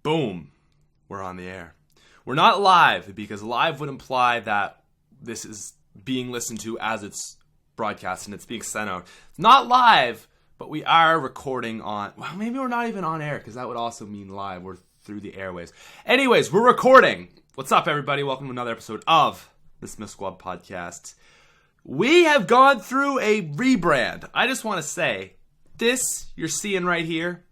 Boom. We're on the air. We're not live because live would imply that this is being listened to as it's broadcast and it's being sent out. It's not live, but we are recording on... Well, maybe we're not even on air because that would also mean live. We're through the airwaves. Anyways, we're recording. What's up, everybody? Welcome to another episode of the SmithSquad Podcast. We have gone through a rebrand. I just want to say, this you're seeing right here,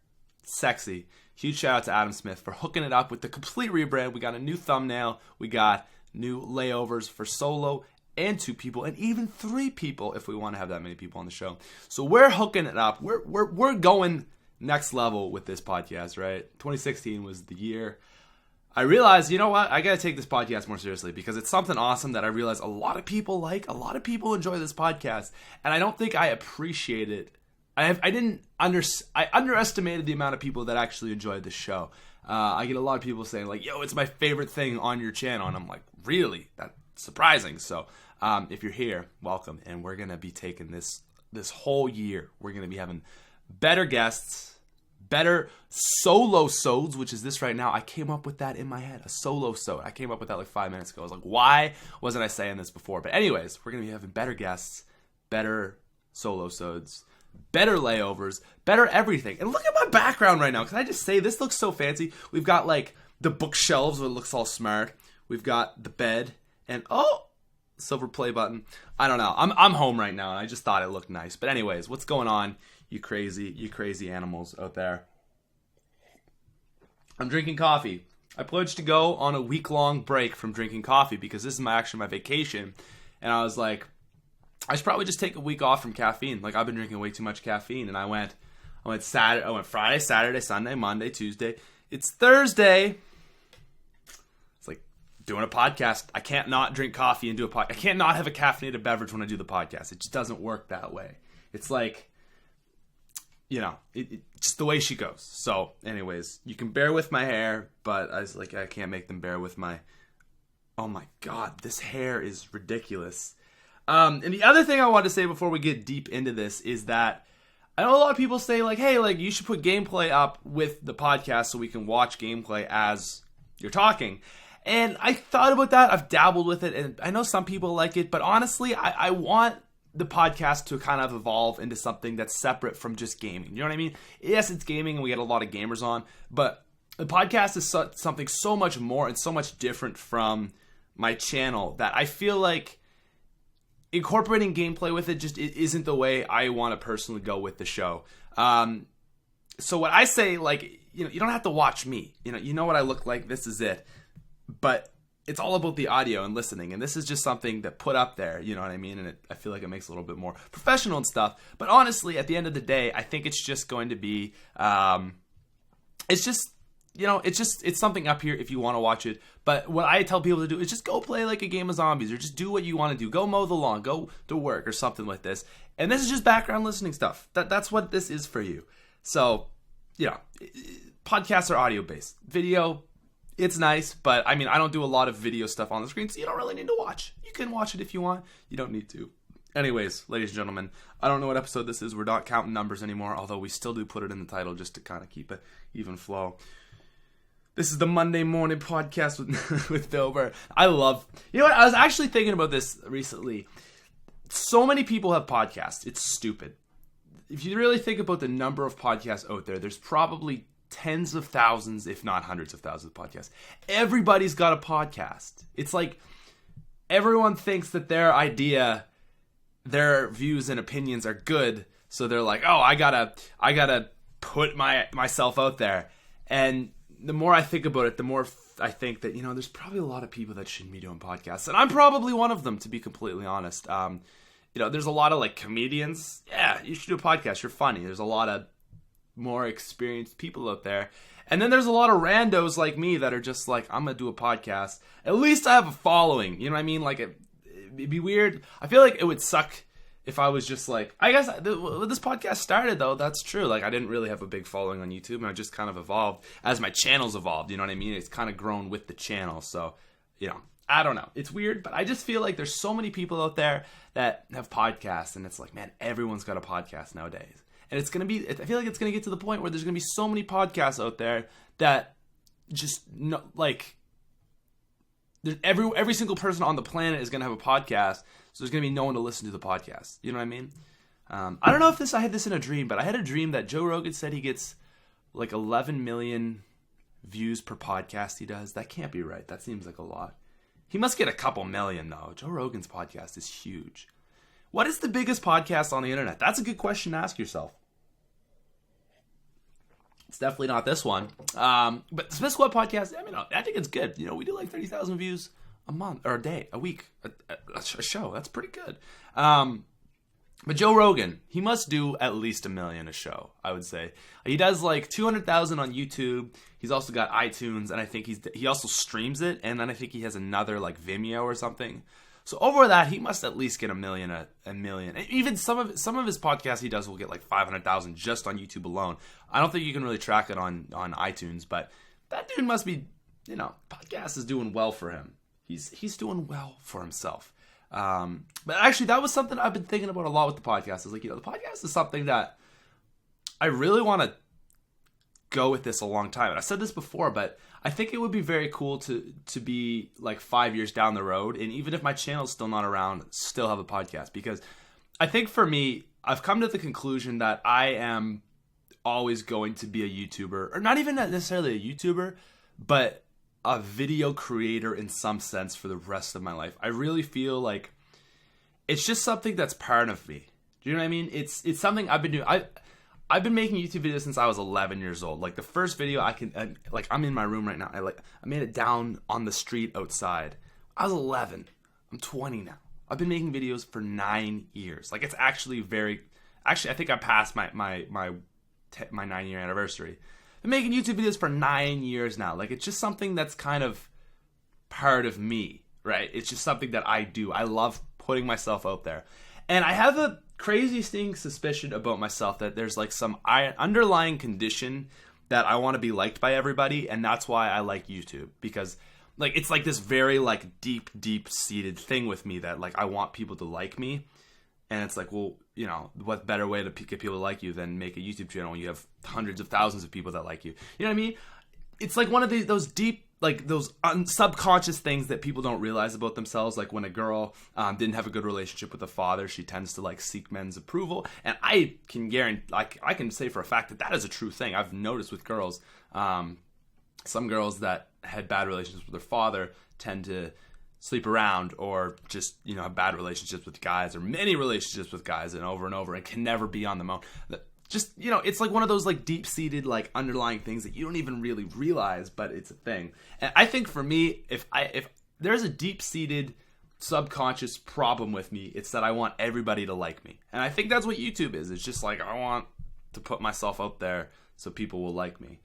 sexy. Huge shout out to Adam Smith for hooking it up with the complete rebrand. We got a new thumbnail. We got new layovers for solo and 2 people, and even 3 people if we want to have that many people on the show. So we're hooking it up. We're going next level with this podcast, right? 2016 was the year I realized, you know what? I got to take this podcast more seriously because it's something awesome that I realize a lot of people like. A lot of people enjoy this podcast, and I don't think I appreciate it. I underestimated the amount of people that actually enjoyed the show. I get a lot of people saying like, yo, it's my favorite thing on your channel. And I'm like, really? That's surprising. So if you're here, welcome. And we're going to be taking this whole year. We're going to be having better guests, better solo-sodes, which is this right now. I came up with that in my head, a solo-sode. I came up with that like 5 minutes ago. I was like, why wasn't I saying this before? But anyways, we're going to be having better guests, better solo-sodes, better layovers, better everything. And look at my background right now. Can I just say, this looks so fancy. We've got like the bookshelves where it looks all smart. We've got the bed and silver play button. I don't know. I'm home right now and I just thought it looked nice. But anyways, what's going on, you crazy animals out there? I'm drinking coffee. I pledged to go on a week-long break from drinking coffee because this is my vacation. And I was like, I should probably just take a week off from caffeine. Like, I've been drinking way too much caffeine. And I went Friday, Saturday, Sunday, Monday, Tuesday. It's Thursday. It's like doing a podcast. I can't not drink coffee and do a podcast. I can't not have a caffeinated beverage when I do the podcast. It just doesn't work that way. It's like, you know, it's just the way she goes. So, anyways, you can bear with my hair, but I was like, I can't make them bear with my... Oh my God, this hair is ridiculous. And the other thing I want to say before we get deep into this is that I know a lot of people say like, hey, like you should put gameplay up with the podcast so we can watch gameplay as you're talking. And I thought about that. I've dabbled with it and I know some people like it, but honestly, I want the podcast to kind of evolve into something that's separate from just gaming. You know what I mean? Yes, it's gaming and we get a lot of gamers on, but the podcast is something so much more and so much different from my channel that I feel like incorporating gameplay with it just isn't the way I want to personally go with the show. So what I say, like, you know, you don't have to watch me. You know what I look like. This is it. But it's all about the audio and listening. And this is just something to put up there. You know what I mean? And I feel like it makes it a little bit more professional and stuff. But honestly, at the end of the day, I think it's just going to be, it's just... You know, it's something up here if you want to watch it. But what I tell people to do is just go play like a game of zombies or just do what you want to do. Go mow the lawn, go to work or something like this. And this is just background listening stuff. That's what this is for you. So, you know, podcasts are audio based. Video, it's nice, but I mean, I don't do a lot of video stuff on the screen, so you don't really need to watch. You can watch it if you want. You don't need to. Anyways, ladies and gentlemen, I don't know what episode this is. We're not counting numbers anymore, although we still do put it in the title just to kind of keep it even flow. This is the Monday morning podcast with Bill Burr. You know what? I was actually thinking about this recently. So many people have podcasts. It's stupid. If you really think about the number of podcasts out there, there's probably tens of thousands, if not hundreds of thousands of podcasts. Everybody's got a podcast. It's like everyone thinks that their idea, their views and opinions are good. So they're like, oh, I gotta put myself out there. And the more I think about it, the more I think that, you know, there's probably a lot of people that shouldn't be doing podcasts. And I'm probably one of them, to be completely honest. You know, there's a lot of, like, comedians. Yeah, you should do a podcast. You're funny. There's a lot of more experienced people out there. And then there's a lot of randos like me that are just like, I'm going to do a podcast. At least I have a following. You know what I mean? Like, it'd be weird. I feel like it would suck if I was just like, I guess when this podcast started, though, that's true. Like, I didn't really have a big following on YouTube, and I just kind of evolved as my channel's evolved. You know what I mean? It's kind of grown with the channel. So, you know, I don't know. It's weird, but I just feel like there's so many people out there that have podcasts, and it's like, man, everyone's got a podcast nowadays. And it's going to be, I feel like it's going to get to the point where there's going to be so many podcasts out there that just no, like every single person on the planet is going to have a podcast, so there's going to be no one to listen to the podcast. You know what I mean? I don't know if I had this in a dream, but I had a dream that Joe Rogan said he gets like 11 million views per podcast he does. That can't be right. That seems like a lot. He must get a couple million, though. Joe Rogan's podcast is huge. What is the biggest podcast on the internet? That's a good question to ask yourself. It's definitely not this one. But the SmithSquad Podcast, I mean, I think it's good. You know, we do like 30,000 views a month, or a day, a week, a show. That's pretty good. But Joe Rogan, he must do at least 1 million a show, I would say. He does like 200,000 on YouTube. He's also got iTunes, and I think he also streams it, and then I think he has another like Vimeo or something. So over that, he must at least get 1 million, a million. Even some of his podcasts he does will get like 500,000 just on YouTube alone. I don't think you can really track it on iTunes, but that dude must be, you know, podcast is doing well for him. He's doing well for himself. But actually, that was something I've been thinking about a lot with the podcast. Is like, you know, the podcast is something that I really want to go with this a long time. And I said this before, but I think it would be very cool to be like 5 years down the road, and even if my channel's still not around, still have a podcast. Because I think for me, I've come to the conclusion that I am always going to be a YouTuber, or not even necessarily a YouTuber, but a video creator in some sense for the rest of my life. I really feel like it's just something that's part of me. Do you know what I mean? It's something I've been doing. I've been making YouTube videos since I was 11 years old. Like the first video I'm in my room right now. I made it down on the street outside. I was 11. I'm 20 now. I've been making videos for 9 years. Like it's actually I think I passed my 9-year anniversary. I've been making YouTube videos for 9 years now. Like, it's just something that's kind of part of me, right? It's just something that I do. I love putting myself out there. And I have a crazy stinking suspicion about myself that there's like some underlying condition that I want to be liked by everybody, and that's why I like YouTube. Because like it's like this very like deep seated thing with me that like I want people to like me. And it's like, well, you know, what better way to get people to like you than make a YouTube channel when you have hundreds of thousands of people that like you? You know what I mean? It's like one of those deep, like those subconscious things that people don't realize about themselves. Like when a girl didn't have a good relationship with a father, she tends to like seek men's approval. And I can guarantee, like I can say for a fact that is a true thing. I've noticed with girls, some girls that had bad relationships with their father tend to sleep around, or just, you know, have bad relationships with guys, or many relationships with guys, and over, and can never be on the moan. Just, you know, it's like one of those like deep-seated like underlying things that you don't even really realize, but it's a thing. And I think for me, if there's a deep-seated subconscious problem with me, it's that I want everybody to like me. And I think that's what YouTube is. It's just like I want to put myself out there so people will like me.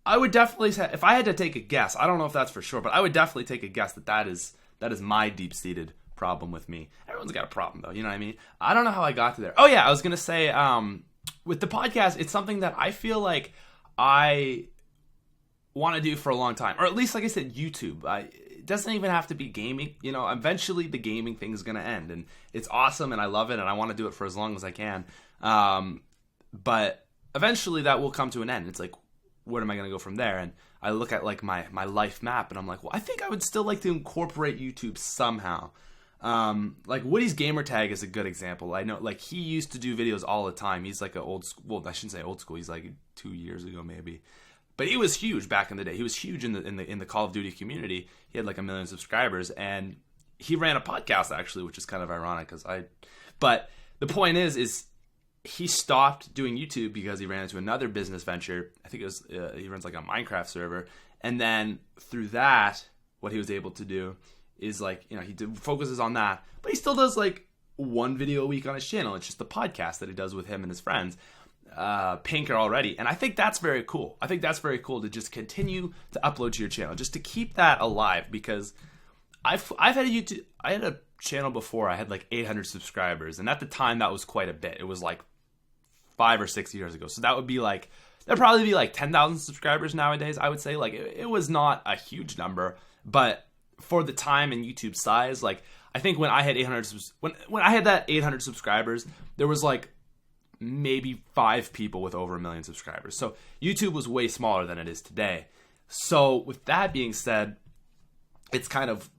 I would definitely say, if I had to take a guess, I don't know if that's for sure, but I would definitely take a guess that is my deep-seated problem with me. Everyone's got a problem, though. You know what I mean? I don't know how I got to there. Oh, yeah. I was going to say, with the podcast, it's something that I feel like I want to do for a long time. Or at least, like I said, YouTube. It doesn't even have to be gaming. You know, eventually the gaming thing is going to end. And it's awesome, and I love it, and I want to do it for as long as I can. But eventually that will come to an end. It's like, where am I going to go from there? And I look at like my life map, and I'm like, well, I think I would still like to incorporate YouTube somehow. Like Woody's gamer tag is a good example. I know, like, he used to do videos all the time. He's like well, I shouldn't say old school. He's like 2 years ago maybe, but he was huge back in the day. He was huge in the Call of Duty community. He had like 1 million subscribers, and he ran a podcast actually, which is kind of ironic but the point is he stopped doing YouTube because he ran into another business venture. I think it was he runs like a Minecraft server, and then through that, what he was able to do is like, you know, he focuses on that, but he still does like 1 video a week on his channel. It's just the podcast that he does with him and his friends, Pinker already, and I think that's very cool. I think that's very cool to just continue to upload to your channel, just to keep that alive. Because I had a channel before. I had like 800 subscribers, and at the time that was quite a bit. It was like 5 or 6 years ago. So that'd probably be like 10,000 subscribers nowadays, I would say. Like it was not a huge number, but for the time and YouTube size, like I think when I had 800 when I had that 800 subscribers, there was like maybe 5 people with over 1 million subscribers. So YouTube was way smaller than it is today. So with that being said, it's kind of,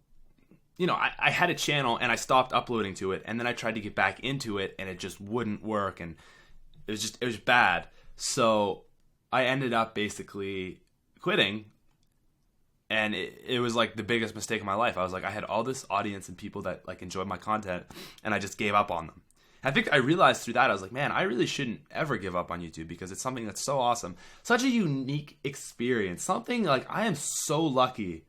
I had a channel and I stopped uploading to it, and then I tried to get back into it and it just wouldn't work, and it was bad. So I ended up basically quitting, and it was like the biggest mistake of my life. I was like, I had all this audience and people that like enjoyed my content, and I just gave up on them. I think I realized through that, I was like, man, I really shouldn't ever give up on YouTube, because it's something that's so awesome. Such a unique experience. Something like, I am so lucky.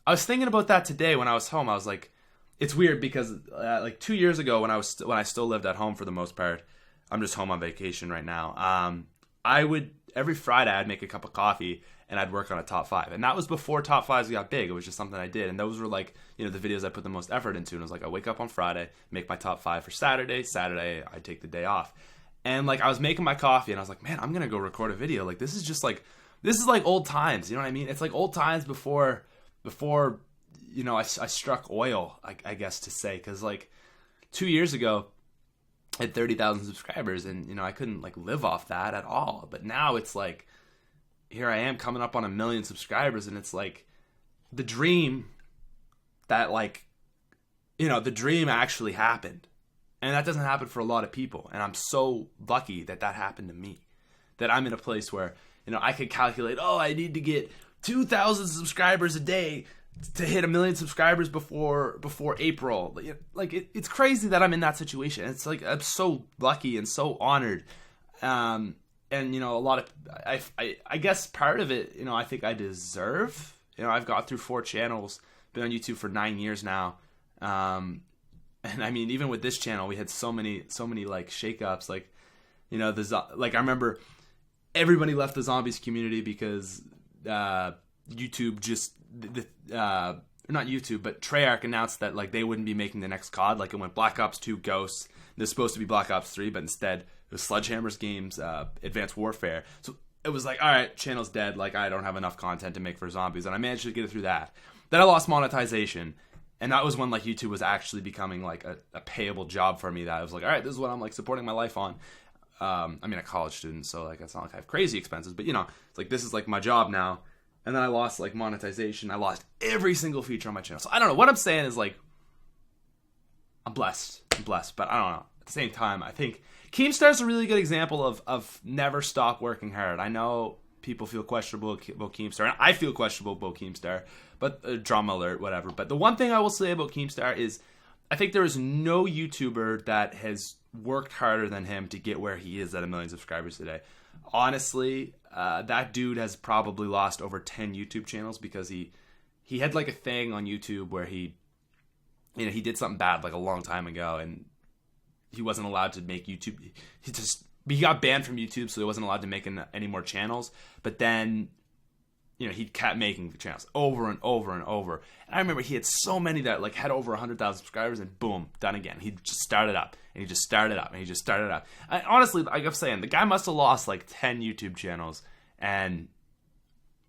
I was thinking about that today when I was home. I was like, it's weird because like 2 years ago when I still lived at home for the most part, I'm just home on vacation right now. I would, every Friday I'd make a cup of coffee and I'd work on a top 5. And that was before top 5s got big. It was just something I did. And those were like, the videos I put the most effort into. And it was like, I wake up on Friday, make my top 5 for Saturday. Saturday, I take the day off. And like, I was making my coffee and I was like, man, I'm going to go record a video. Like, this is like old times. You know what I mean? It's like old times before, I struck oil, I guess to say. Cause like 2 years ago, I had 30,000 subscribers and, I couldn't like live off that at all. But now it's like, here I am coming up on 1 million subscribers, and it's like the dream that like, the dream actually happened. And that doesn't happen for a lot of people. And I'm so lucky that happened to me, that I'm in a place where, I could calculate, I need to get 2,000 subscribers a day to hit 1 million subscribers before April. Like it's crazy that I'm in that situation. It's like, I'm so lucky and so honored. And, a lot of, I guess part of it, I think I deserve. I've got through 4 channels, been on YouTube for 9 years now. And I mean, even with this channel, we had so many like shakeups. Like, I remember everybody left the zombies community because YouTube just, not YouTube, but Treyarch announced that like they wouldn't be making the next COD. Like, it went Black Ops 2 Ghosts. There's supposed to be Black Ops 3, but instead it was Sledgehammer's games, Advanced Warfare. So it was like, all right, channel's dead. Like, I don't have enough content to make for zombies, and I managed to get it through that. Then I lost monetization, and that was when like YouTube was actually becoming like a payable job for me. That I was like, all right, this is what I'm like supporting my life on. I'm a college student, so like it's not like I have crazy expenses, but it's like this is like my job now. And then I lost like monetization. I lost every single feature on my channel. So I don't know. What I'm saying is like, I'm blessed, but I don't know. At the same time, I think Keemstar's a really good example of never stop working hard. I know people feel questionable about Keemstar, and I feel questionable about Keemstar, but drama alert, whatever. But the one thing I will say about Keemstar is I think there is no YouTuber that has worked harder than him to get where he is at 1 million subscribers today. Honestly, that dude has probably lost over 10 YouTube channels because he had like a thing on YouTube where he did something bad like a long time ago, and he wasn't allowed to make YouTube. He got banned from YouTube, so he wasn't allowed to make any more channels. But then, he kept making channels over and over and over. And I remember he had so many that like had over 100,000 subscribers, and boom, done again. He just started up, and he just started up, and he just started up. Honestly, like I'm saying, the guy must have lost like 10 YouTube channels, and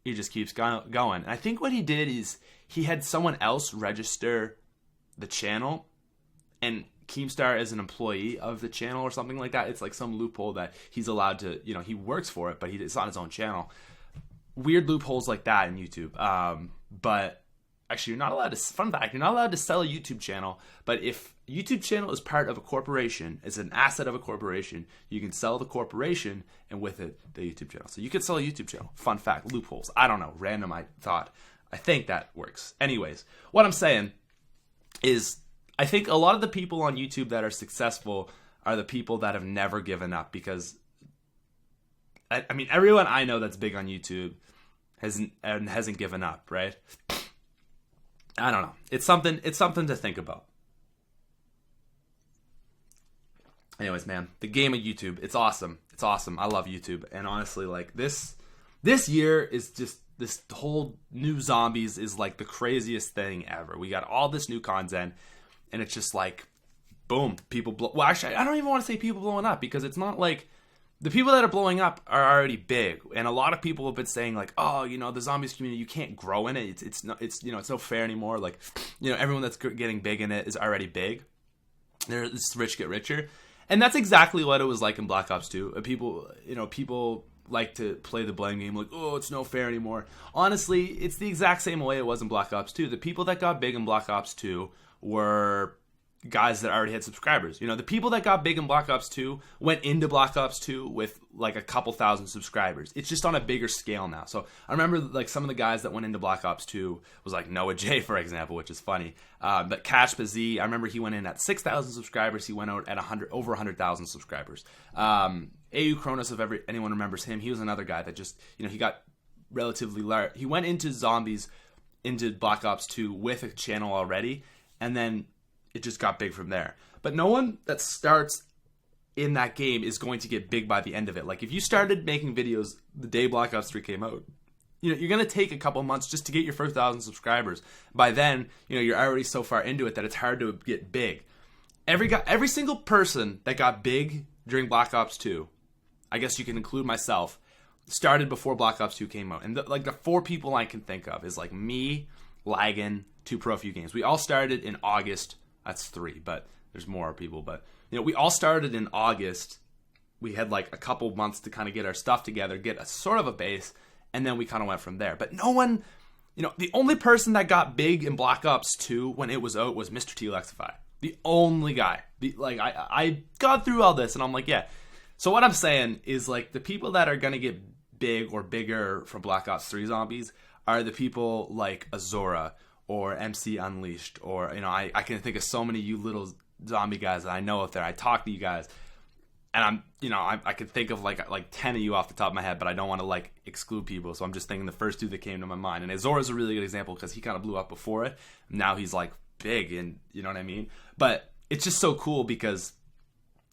he just keeps going. And I think what he did is he had someone else register the channel, and Keemstar is an employee of the channel or something like that. It's like some loophole that he's allowed to, he works for it, but it's on his own channel. Weird loopholes like that in YouTube. But actually, fun fact, you're not allowed to sell a YouTube channel, but if YouTube channel is part of a corporation, is an asset of a corporation, you can sell the corporation and with it, the YouTube channel. So you could sell a YouTube channel. Fun fact, loopholes. I don't know, random I think that works. Anyways, what I'm saying is I think a lot of the people on YouTube that are successful are the people that have never given up, because I mean, everyone I know that's big on YouTube hasn't given up, right? I don't know. It's something to think about. Anyways, man, the game of YouTube, it's awesome. It's awesome. I love YouTube. And honestly, like this year is just, this whole new zombies is like the craziest thing ever. We got all this new content, and it's just like, boom, well, actually, I don't even want to say people blowing up, because it's not like, the people that are blowing up are already big, and a lot of people have been saying like, oh, the zombies community, you can't grow in it. It's no fair anymore. Like, everyone that's getting big in it is already big. It's rich get richer, and that's exactly what it was like in Black Ops 2. People like to play the blame game, like, oh, it's no fair anymore. Honestly, it's the exact same way it was in Black Ops 2. The people that got big in Black Ops 2 were guys that already had subscribers. You know, the people that got big in Black Ops 2 went into Black Ops 2 with like a couple thousand subscribers. It's just on a bigger scale now. So I remember like some of the guys that went into Black Ops 2 was like Noah J, for example, which is funny. But Kashpa Z, I remember he went in at 6,000 subscribers. He went out at over 100,000 subscribers. AU Kronos, if anyone remembers him, he was another guy that just, you know, he got relatively large. He went into zombies, into Black Ops 2 with a channel already, and then it just got big from there. But no one that starts in that game is going to get big by the end of it. Like, if you started making videos the day Black Ops 3 came out, you know, you're going to take a couple months just to get your first 1,000 subscribers. By then, you know, you're already so far into it that it's hard to get big. Every single person that got big during Black Ops 2, I guess you can include myself, started before Black Ops 2 came out. And the 4 people I can think of is like me, Lagan, 2 Pro Few Games. We all started in August. That's 3, but there's more people. But, you know, we all started in August. We had like a couple months to kind of get our stuff together, get a sort of a base, and then we kind of went from there. But no one, you know, the only person that got big in Black Ops 2 when it was out was Mr. T Lexify. The only guy. I got through all this, and I'm like, yeah. So what I'm saying is, like, the people that are going to get big or bigger from Black Ops 3 zombies are the people like Azora or MC Unleashed, or, you know, I can think of so many you little zombie guys that I know out there. I talk to you guys, and I'm, you know, I could think of like 10 of you off the top of my head, but I don't want to like exclude people, so I'm just thinking the first 2 that came to my mind. And Azora's a really good example because he kind of blew up before it. Now he's like big, and you know what I mean? But it's just so cool because,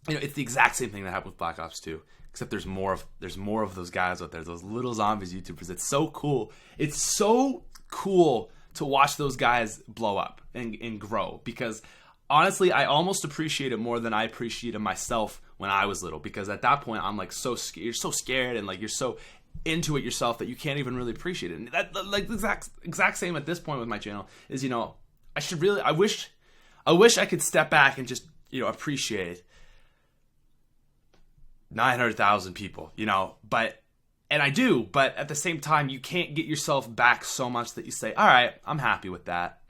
you know, it's the exact same thing that happened with Black Ops 2, except there's more of those guys out there, those little zombies YouTubers. It's so cool. It's so cool to watch those guys blow up and grow, because honestly, I almost appreciate it more than I appreciated myself when I was little, because at that point I'm like so scared. You're so scared, and like you're so into it yourself that you can't even really appreciate it. And that, like, the exact same at this point with my channel is, you know, I wish I could step back and just, you know, appreciate 900,000 people, you know, and I do, but at the same time, you can't get yourself back so much that you say, all right, I'm happy with that.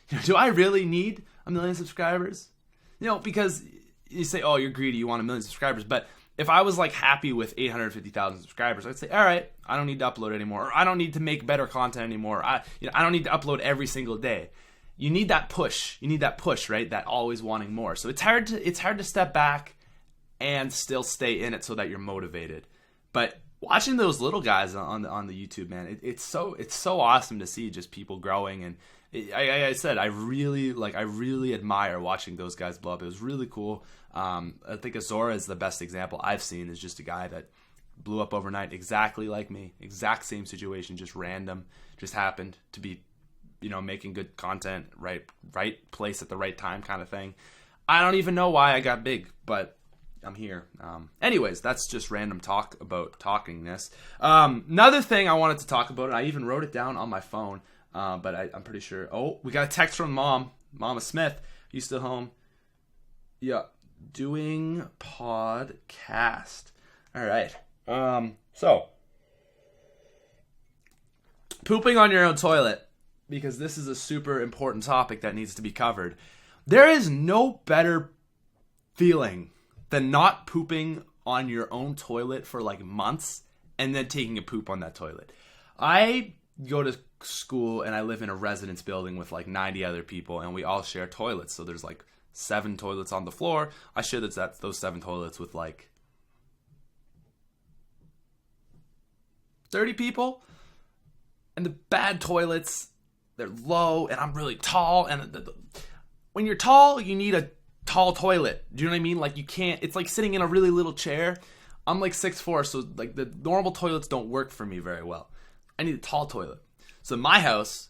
You know, do I really need 1 million subscribers? You know, because you say, oh, you're greedy, you want 1 million subscribers. But if I was like happy with 850,000 subscribers, I'd say, all right, I don't need to upload anymore, or I don't need to make better content anymore. I don't need to upload every single day. You need that push. You need that push, right? That always wanting more. So it's hard to step back and still stay in it so that you're motivated. But watching those little guys on the YouTube, man, it's so awesome to see just people growing. And I said, I really admire watching those guys blow up. It was really cool. I think Azora is the best example I've seen. Is just a guy that blew up overnight, exactly like me, exact same situation, just random, just happened to be, you know, making good content, right place at the right time, kind of thing. I don't even know why I got big, but I'm here. Anyways, that's just random talk about talkingness. Another thing I wanted to talk about, and I even wrote it down on my phone, but I'm pretty sure. Oh, we got a text from Mama Smith. You still home? Yeah, doing podcast. All right. So pooping on your own toilet, because this is a super important topic that needs to be covered. There is no better feeling than not pooping on your own toilet for like months and then taking a poop on that toilet. I go to school and I live in a residence building with like 90 other people, and we all share toilets. So there's like 7 toilets on the floor. I share those 7 toilets with like 30 people. And the bad toilets, they're low, and I'm really tall. And when you're tall, you need a tall toilet. Do you know what I mean? Like, you can't, it's like sitting in a really little chair. I'm like 6'4", so like the normal toilets don't work for me very well. I need a tall toilet. So in my house,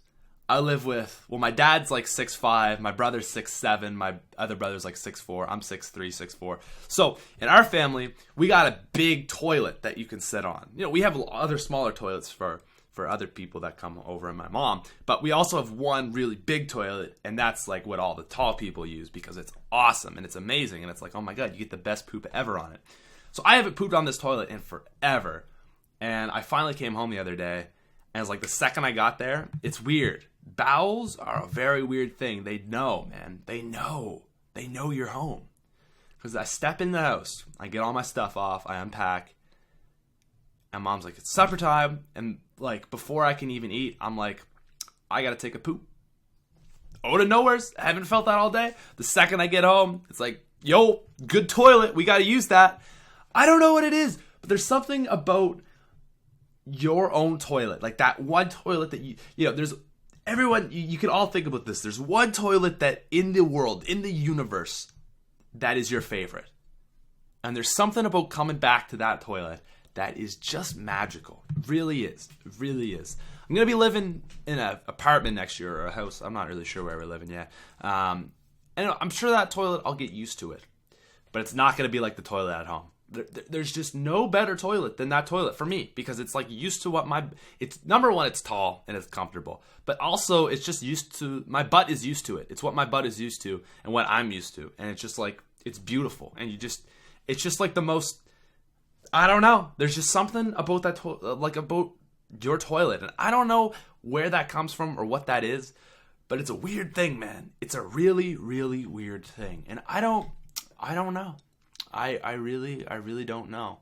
I live with, well, my dad's like 6'5", my brother's 6'7", my other brother's like 6'4", I'm 6'3", 6'4". So in our family, we got a big toilet that you can sit on. You know, we have other smaller toilets for other people that come over, and my mom, but we also have one really big toilet, and that's like what all the tall people use because it's awesome and it's amazing, and it's like, oh my god, you get the best poop ever on it. So I haven't pooped on this toilet in forever, And I finally came home the other day, and it's like the second I got there, it's weird. Bowels are a very weird thing. They know, man. They know you're home. Because I step in the house, I get all my stuff off, I unpack, and Mom's like, it's supper time. And like, before I can even eat, I'm like, I gotta take a poop. Out of nowheres, I haven't felt that all day. The second I get home, it's like, yo, good toilet, we gotta use that. I don't know what it is, but there's something about your own toilet, like that one toilet that you know, there's everyone, you can all think about this. There's one toilet that in the world, in the universe, that is your favorite. And there's something about coming back to that toilet that is just magical. It really is. It really is. I'm going to be living in an apartment next year, or a house. I'm not really sure where we're living yet. And I'm sure that toilet, I'll get used to it. But it's not going to be like the toilet at home. There's just no better toilet than that toilet for me, because it's like used to what it's number one, it's tall and it's comfortable, but also it's just used to, my butt is used to it. It's what my butt is used to and what I'm used to. And it's just like, it's beautiful. And it's just like the most, I don't know. There's just something about that, like about your toilet. And I don't know where that comes from or what that is, but it's a weird thing, man. It's a really, really weird thing. And I don't know. I really don't know.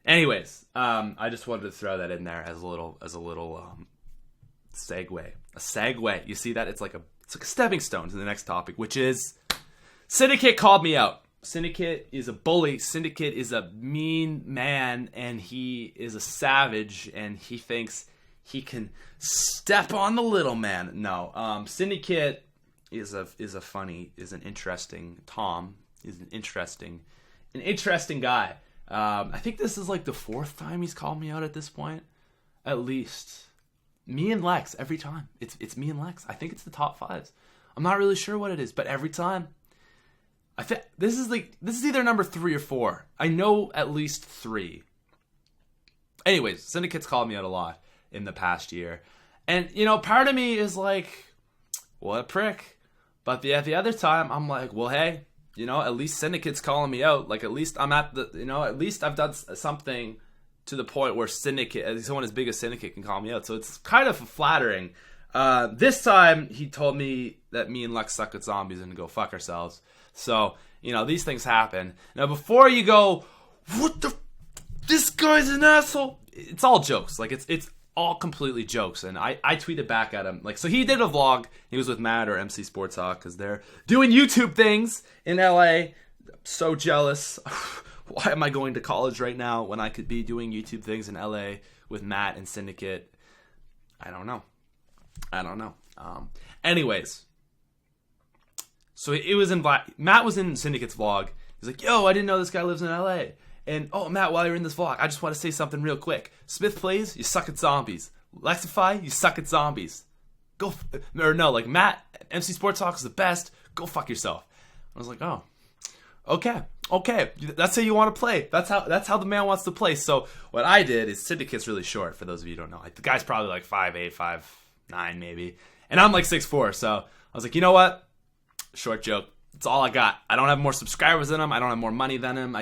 Anyways, I just wanted to throw that in there as a little segue. A segue. You see that? It's like a stepping stone to the next topic, which is Syndicate called me out. Syndicate is a bully. Syndicate is a mean man, and he is a savage, and he thinks he can step on the little man. No, Syndicate is an interesting guy. I think this is like the fourth time he's called me out at this point, at least. Me and Lex every time. It's me and Lex. I think it's the top fives. I'm not really sure what it is, but every time. I think this is either number 3 or 4. I know at least 3. Anyways, Syndicate's called me out a lot in the past year, and part of me is like, what a prick. But the other time, I'm like, well, hey, at least Syndicate's calling me out. Like, at least I'm at the, at least I've done something to the point where someone as big as Syndicate can call me out. So it's kind of flattering. This time, he told me that me and Lex suck at zombies and to go fuck ourselves. So, these things happen. Now, before you go, this guy's an asshole. It's all jokes. Like, it's all completely jokes. And I tweeted back at him. Like, so he did a vlog. He was with Matt or MC Sports Talk because they're doing YouTube things in LA. I'm so jealous. Why am I going to college right now when I could be doing YouTube things in LA with Matt and Syndicate? I don't know. Anyways. So Matt was in Syndicate's vlog. He's like, yo, I didn't know this guy lives in LA. And, oh, Matt, while you're in this vlog, I just want to say something real quick. SmithPlays, you suck at zombies. Lexify, you suck at zombies. Matt, MC Sports Talk is the best. Go fuck yourself. I was like, oh, okay. That's how you want to play. That's how the man wants to play. So what I did is, Syndicate's really short, for those of you who don't know. Like, the guy's probably like 5'8", 5'9", maybe. And I'm like 6'4", so I was like, you know what? Short joke. That's all I got. I don't have more subscribers than him. I don't have more money than him.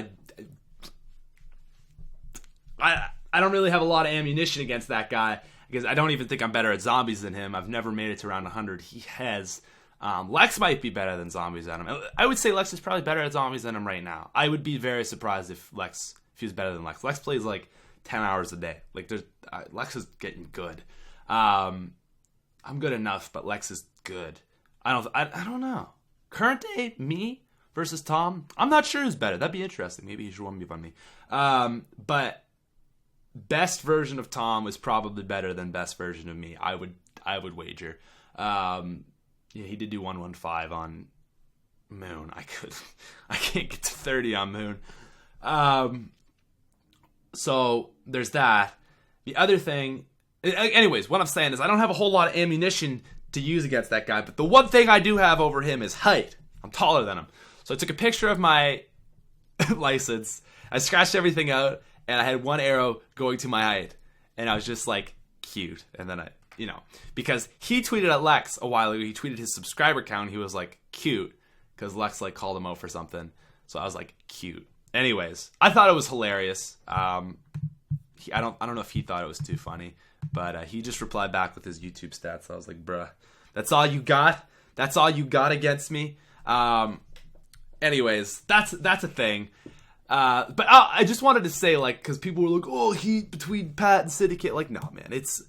I don't really have a lot of ammunition against that guy, because I don't even think I'm better at zombies than him. I've never made it to around 100. He has. Lex might be better than zombies than him. I would say Lex is probably better at zombies than him right now. I would be very surprised if he was better than Lex. Lex plays like 10 hours a day. Like, Lex is getting good. I'm good enough, but Lex is good. I don't know. Current day, me versus Tom, I'm not sure who's better. That'd be interesting. Maybe he should one on me. But best version of Tom is probably better than best version of me. I would wager. He did do 115 on Moon. I can't get to 30 on Moon. So there's that. The other thing, anyways, what I'm saying is I don't have a whole lot of ammunition to use against that guy, but the one thing I do have over him is height. I'm taller than him. So I took a picture of my license. I scratched everything out, and I had one arrow going to my height, and I was just like, cute. And then because he tweeted at Lex a while ago. He tweeted his subscriber count. He was like, cute, because Lex like called him out for something. So I was like, cute. Anyways, I thought it was hilarious. I don't know if he thought it was too funny, but he just replied back with his YouTube stats. I was like, bruh, that's all you got? That's all you got against me? Anyways, that's a thing. But I just wanted to say, like, because people were like, oh, heat between Pat and Syndicate. Like, no, man. It's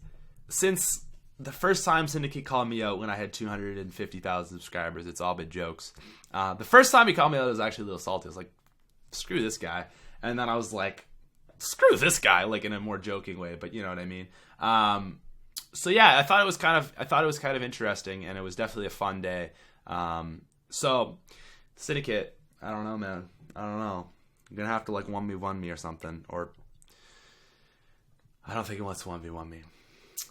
since the first time Syndicate called me out when I had 250,000 subscribers, it's all been jokes. The first time he called me out, I was actually a little salty. I was like, screw this guy. And then I was like, screw this guy, like in a more joking way, but you know what I mean. So yeah, I thought it was kind of interesting, and it was definitely a fun day. So Syndicate, I don't know, man. I don't know. You're gonna have to like 1v1 me or something, or I don't think he wants to 1v1 me.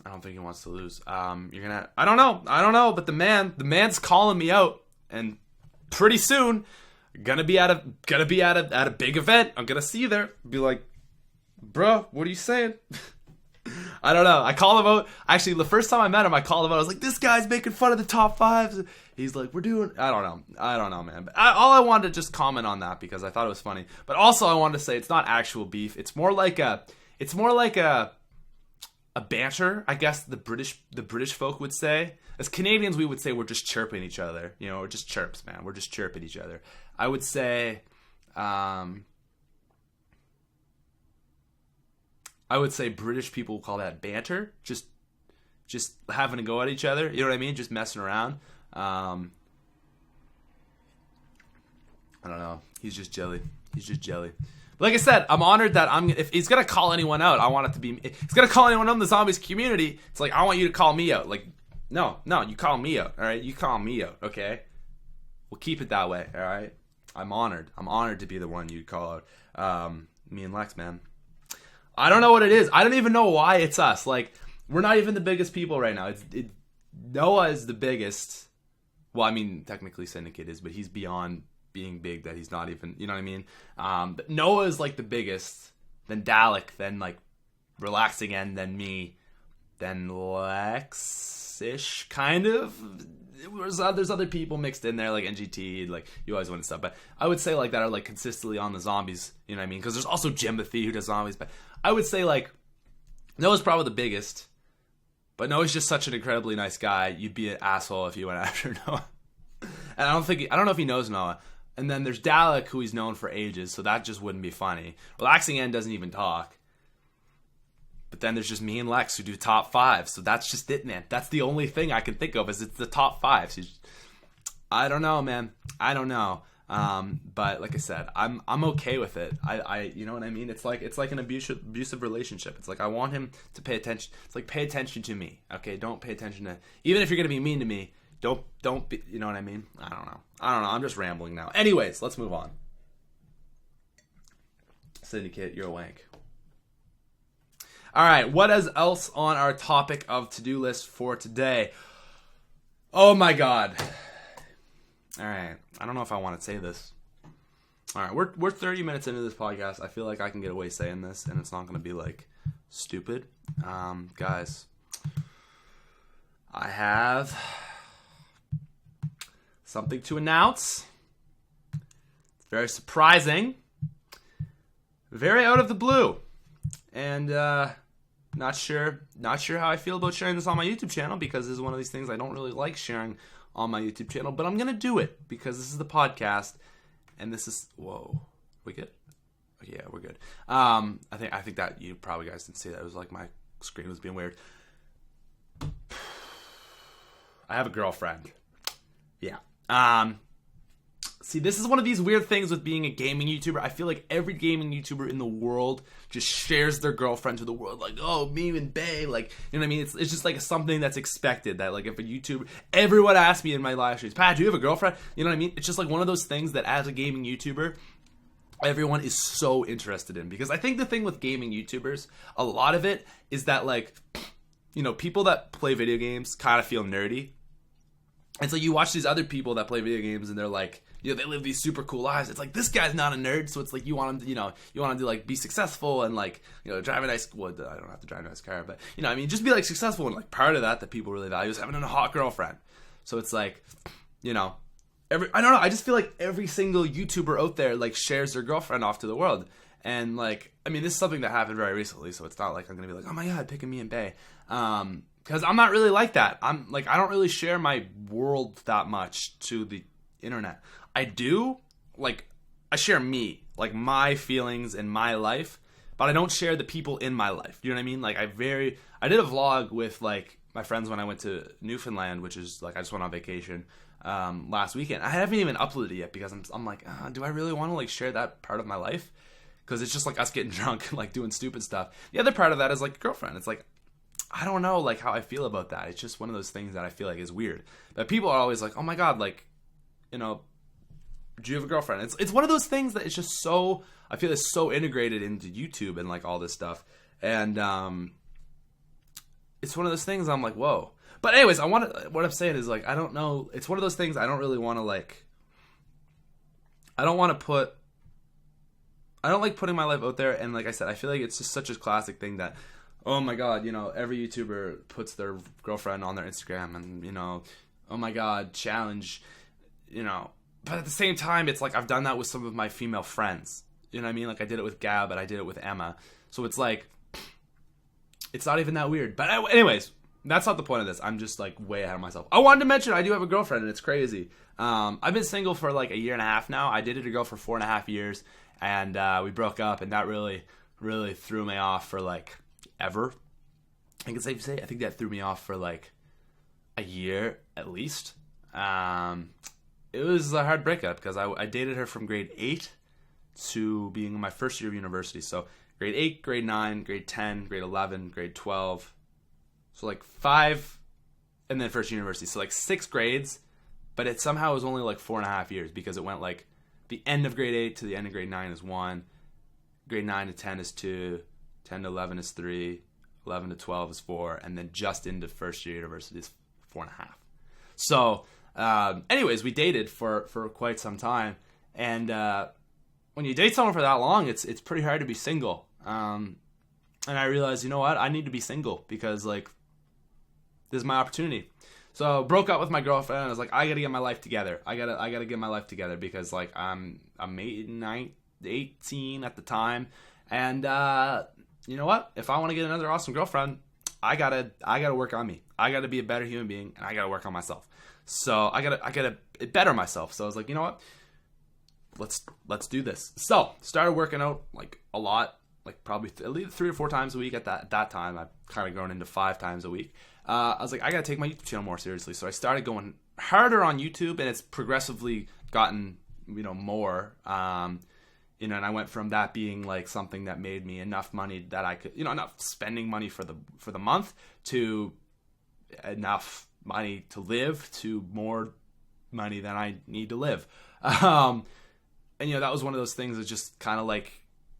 I don't think he wants to lose. You're gonna. I don't know. But the man's calling me out, and pretty soon, gonna be at a big event. I'm gonna see you there. Be like, bro, what are you saying? I don't know. I call him out. Actually, the first time I met him, I called him out. I was like, this guy's making fun of the top fives. He's like, we're doing... I don't know, man. But all I wanted to just comment on that because I thought it was funny. But also I wanted to say it's not actual beef. It's more like a banter, I guess the British folk would say. As Canadians, we would say we're just chirping each other. You know, we're just chirps, man. We're just chirping each other. I would say... British people call that banter. Just having to go at each other. You know what I mean? Just messing around. I don't know. He's just jelly. Like I said, I'm honored that if he's gonna call anyone out, I want it to be. If he's gonna call anyone out in the zombies community, it's like I want you to call me out. Like, no, you call me out. All right, you call me out. Okay, we'll keep it that way. All right, I'm honored. I'm honored to be the one you call out. Me and Lex, man. I don't know what it is. I don't even know why it's us. Like, we're not even the biggest people right now. Noah is the biggest. Well, I mean, technically Syndicate is, but he's beyond being big that he's not even, you know what I mean? But Noah is like the biggest, then Dalek, then like Relax Again, then me, then Lex-ish, kind of. There's other people mixed in there, like NGT, like you always want to stuff. But I would say like that are like consistently on the zombies, you know what I mean? Because there's also Jimothy who does zombies. But I would say like Noah's probably the biggest. But Noah's just such an incredibly nice guy. You'd be an asshole if you went after Noah. And I don't know if he knows Noah. And then there's Dalek, who he's known for ages, so that just wouldn't be funny. Relaxing End doesn't even talk. But then there's just me and Lex who do top five, so that's just it, man. That's the only thing I can think of is it's the top five. So I don't know, man. I don't know. But like I said, I'm okay with it. I you know what I mean? It's like an abusive relationship. It's like I want him to pay attention. It's like pay attention to me, okay? Don't pay attention to even if you're gonna be mean to me. Don't be, you know what I mean? I don't know. I'm just rambling now. Anyways, let's move on. Syndicate, you're a wank. All right, what is else on our topic of to-do list for today? Oh my God. All right, I don't know if I want to say this. All right, we're 30 minutes into this podcast. I feel like I can get away saying this, and it's not going to be like stupid. Guys, I have something to announce. It's very surprising, very out of the blue, and not sure how I feel about sharing this on my YouTube channel because this is one of these things I don't really like sharing on my YouTube channel, but I'm gonna do it because this is the podcast, and this is whoa. We good? Yeah, we're good. I think that you probably guys didn't see that. It was like my screen was being weird. I have a girlfriend. Yeah. See, this is one of these weird things with being a gaming YouTuber. I feel like every gaming YouTuber in the world just shares their girlfriend to the world. Like, oh, me and Bae. Like, you know what I mean? It's just like something that's expected. That like if a YouTuber, everyone asks me in my live streams, Pat, do you have a girlfriend? You know what I mean? It's just like one of those things that as a gaming YouTuber, everyone is so interested in. Because I think the thing with gaming YouTubers, a lot of it is that like, you know, people that play video games kind of feel nerdy. And so you watch these other people that play video games and they're like, you know, they live these super cool lives. It's like, this guy's not a nerd. So it's like, you want him to, you know, you want him to like be successful and like, you know, drive a nice, well, I don't have to drive a nice car, but you know, I mean, just be like successful. And like part of that people really value is having a hot girlfriend. So it's like, you know, I don't know, I just feel like every single YouTuber out there like shares their girlfriend off to the world. And like, I mean, this is something that happened very recently, so it's not like I'm gonna be like, oh my god, picking me and Bay, because I'm not really like that. I'm like, I don't really share my world that much to the internet. I do, like, I share me, like my feelings in my life, but I don't share the people in my life. You know what I mean? Like, I did a vlog with like my friends when I went to Newfoundland, which is like, I just went on vacation last weekend. I haven't even uploaded it yet because I'm like, do I really want to like share that part of my life? Because it's just like us getting drunk and like doing stupid stuff. The other part of that is like girlfriend. It's like, I don't know like how I feel about that. It's just one of those things that I feel like is weird. But people are always like, oh my god, like, you know, do you have a girlfriend? It's one of those things that it's just so, I feel it's so integrated into YouTube and like all this stuff. And it's one of those things I'm like, whoa. But anyways, what I'm saying is like, I don't know. It's one of those things I don't really want to like, I don't like putting my life out there, and like I said, I feel like it's just such a classic thing that, oh my god, you know, every YouTuber puts their girlfriend on their Instagram, and you know, oh my god, challenge, you know. But at the same time, it's like I've done that with some of my female friends. You know what I mean? Like I did it with Gab, and I did it with Emma. So it's like, it's not even that weird. But anyways, that's not the point of this. I'm just like way ahead of myself. I wanted to mention I do have a girlfriend, and it's crazy. I've been single for like a year and a half now. I dated a girl for 4.5 years. And we broke up, and that really, really threw me off for, like, ever. I think it's safe to say. I think that threw me off for, like, a year at least. It was a hard breakup because I dated her from grade 8 to being in my first year of university. So grade 8, grade 9, grade 10, grade 11, grade 12. So, like, 5, and then first year university. So, like, 6 grades, but it somehow was only, like, 4.5 years because it went, like, the end of grade 8 to the end of grade 9 is 1. Grade 9 to 10 is 2. 10 to 11 is 3. 11 to 12 is 4. And then just into first year university is 4.5. So, anyways, we dated for quite some time. And when you date someone for that long, it's pretty hard to be single. And I realized, you know what? I need to be single because, like, this is my opportunity. So broke up with my girlfriend, and I was like, I gotta get my life together. I gotta get my life together because like I'm 18 at the time, and you know what? If I want to get another awesome girlfriend, I gotta work on me. I gotta be a better human being, and I gotta work on myself. So I gotta better myself. So I was like, you know what? Let's do this. So started working out like a lot, like probably at least 3 or 4 times a week at that time. I've kind of grown into 5 times a week. I was like, I gotta take my YouTube channel more seriously. So I started going harder on YouTube, and it's progressively gotten, you know, more. You know, and I went from that being like something that made me enough money that I could, you know, enough spending money for the month to enough money to live to more money than I need to live. And you know, that was one of those things that just kind of like,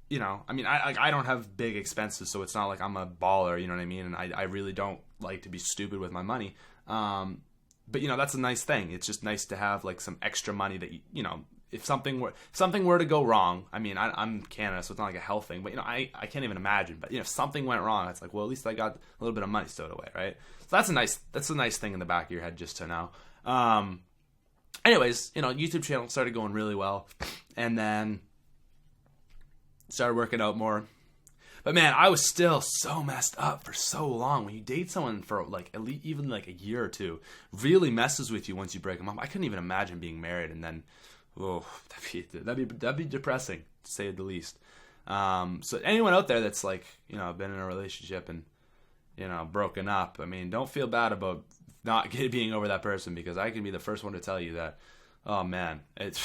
you know, I mean, I don't have big expenses, so it's not like I'm a baller, you know what I mean? And I really don't like to be stupid with my money. But, you know, that's a nice thing. It's just nice to have, like, some extra money that, you know, if something were to go wrong, I mean, I'm Canada, so it's not like a health thing, but, you know, I can't even imagine. But, you know, if something went wrong, it's like, well, at least I got a little bit of money stowed away, right? So that's a nice thing in the back of your head just to know. Anyways, you know, YouTube channel started going really well. And then started working out more. But man, I was still so messed up for so long. When you date someone for like at least even like a year or two, really messes with you once you break them up. I couldn't even imagine being married and then, oh, that'd be depressing to say the least. So anyone out there that's like, you know, been in a relationship and, you know, broken up, I mean, don't feel bad about not being over that person, because I can be the first one to tell you that, oh man, it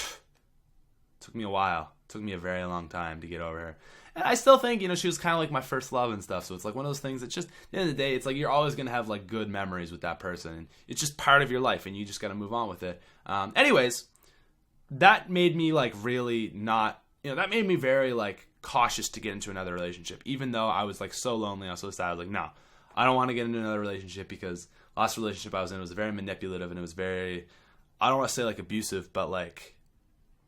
took me a while. It took me a very long time to get over her. And I still think, you know, she was kind of like my first love and stuff. So it's like one of those things that just, at the end of the day, it's like you're always going to have like good memories with that person. And it's just part of your life and you just got to move on with it. Anyways, that made me like really not, you know, that made me very like cautious to get into another relationship. Even though I was like so lonely, I was so sad. I was like, no, I don't want to get into another relationship, because last relationship I was in was very manipulative and it was very, I don't want to say like abusive, but like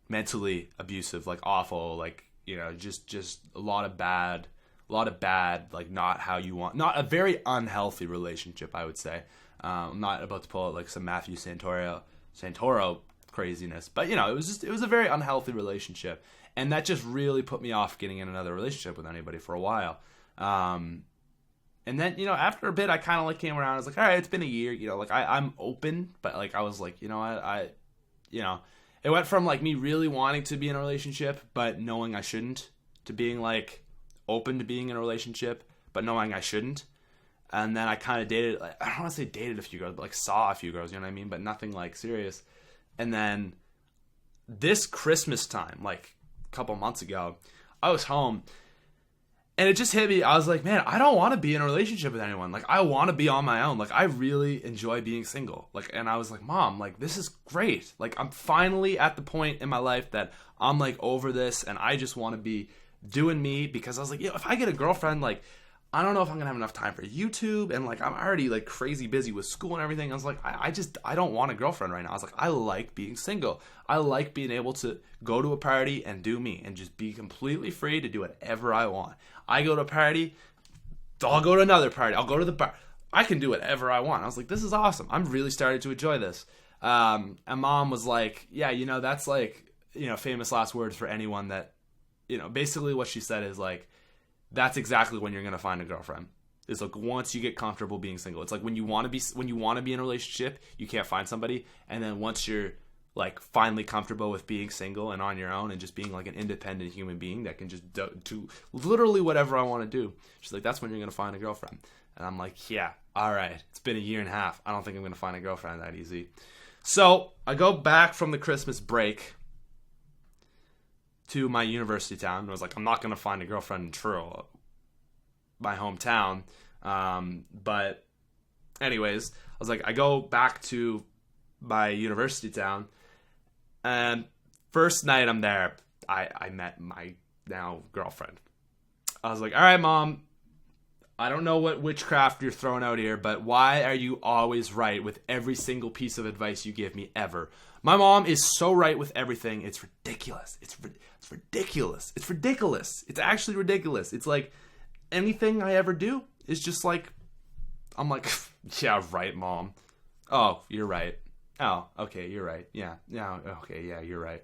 mentally abusive, like awful, like, you know, just a lot of bad, like not how you want, not a very unhealthy relationship, I would say. I'm not about to pull out like some Matthew Santoro craziness. But, you know, it was a very unhealthy relationship. And that just really put me off getting in another relationship with anybody for a while. And then, you know, after a bit, I kind of like came around. I was like, all right, it's been a year. You know, like I'm open, but like I was like, you know, you know, it went from like me really wanting to be in a relationship, but knowing I shouldn't, to being like open to being in a relationship, but knowing I shouldn't. And then I kind of dated, I don't want to say dated a few girls, but like saw a few girls, you know what I mean? But nothing like serious. And then this Christmas time, like a couple months ago, I was home and it just hit me. I was like, man, I don't want to be in a relationship with anyone. Like, I want to be on my own. Like, I really enjoy being single. Like, and I was like, Mom, like, this is great. Like, I'm finally at the point in my life that I'm like over this and I just want to be doing me, because I was like, you know, if I get a girlfriend, like, I don't know if I'm gonna have enough time for YouTube, and like I'm already like crazy busy with school and everything. I was like, I don't want a girlfriend right now. I was like, I like being single. I like being able to go to a party and do me and just be completely free to do whatever I want. I go to a party, I'll go to another party, I'll go to the bar. I can do whatever I want. I was like, this is awesome. I'm really starting to enjoy this. And Mom was like, yeah, you know, that's like, you know, famous last words for anyone that, you know, basically what she said is like, that's exactly when you're going to find a girlfriend. It's like once you get comfortable being single. It's like when you want to be in a relationship, you can't find somebody, and then once you're like finally comfortable with being single and on your own and just being like an independent human being that can just do literally whatever I want to do. She's like, that's when you're going to find a girlfriend. And I'm like, yeah, all right. It's been a year and a half. I don't think I'm going to find a girlfriend that easy. So I go back from the Christmas break to my university town. I was like, I'm not going to find a girlfriend in Truro, my hometown. But anyways, I was like, I go back to my university town, and first night I'm there, I met my now girlfriend. I was like, all right, Mom, I don't know what witchcraft you're throwing out here, but why are you always right with every single piece of advice you give me ever? My mom is so right with everything. It's ridiculous. It's ridiculous. It's ridiculous. It's actually ridiculous. It's like anything I ever do is just like, I'm like, yeah, right, Mom. Oh, you're right. Oh, okay, you're right. Yeah, okay, yeah, you're right.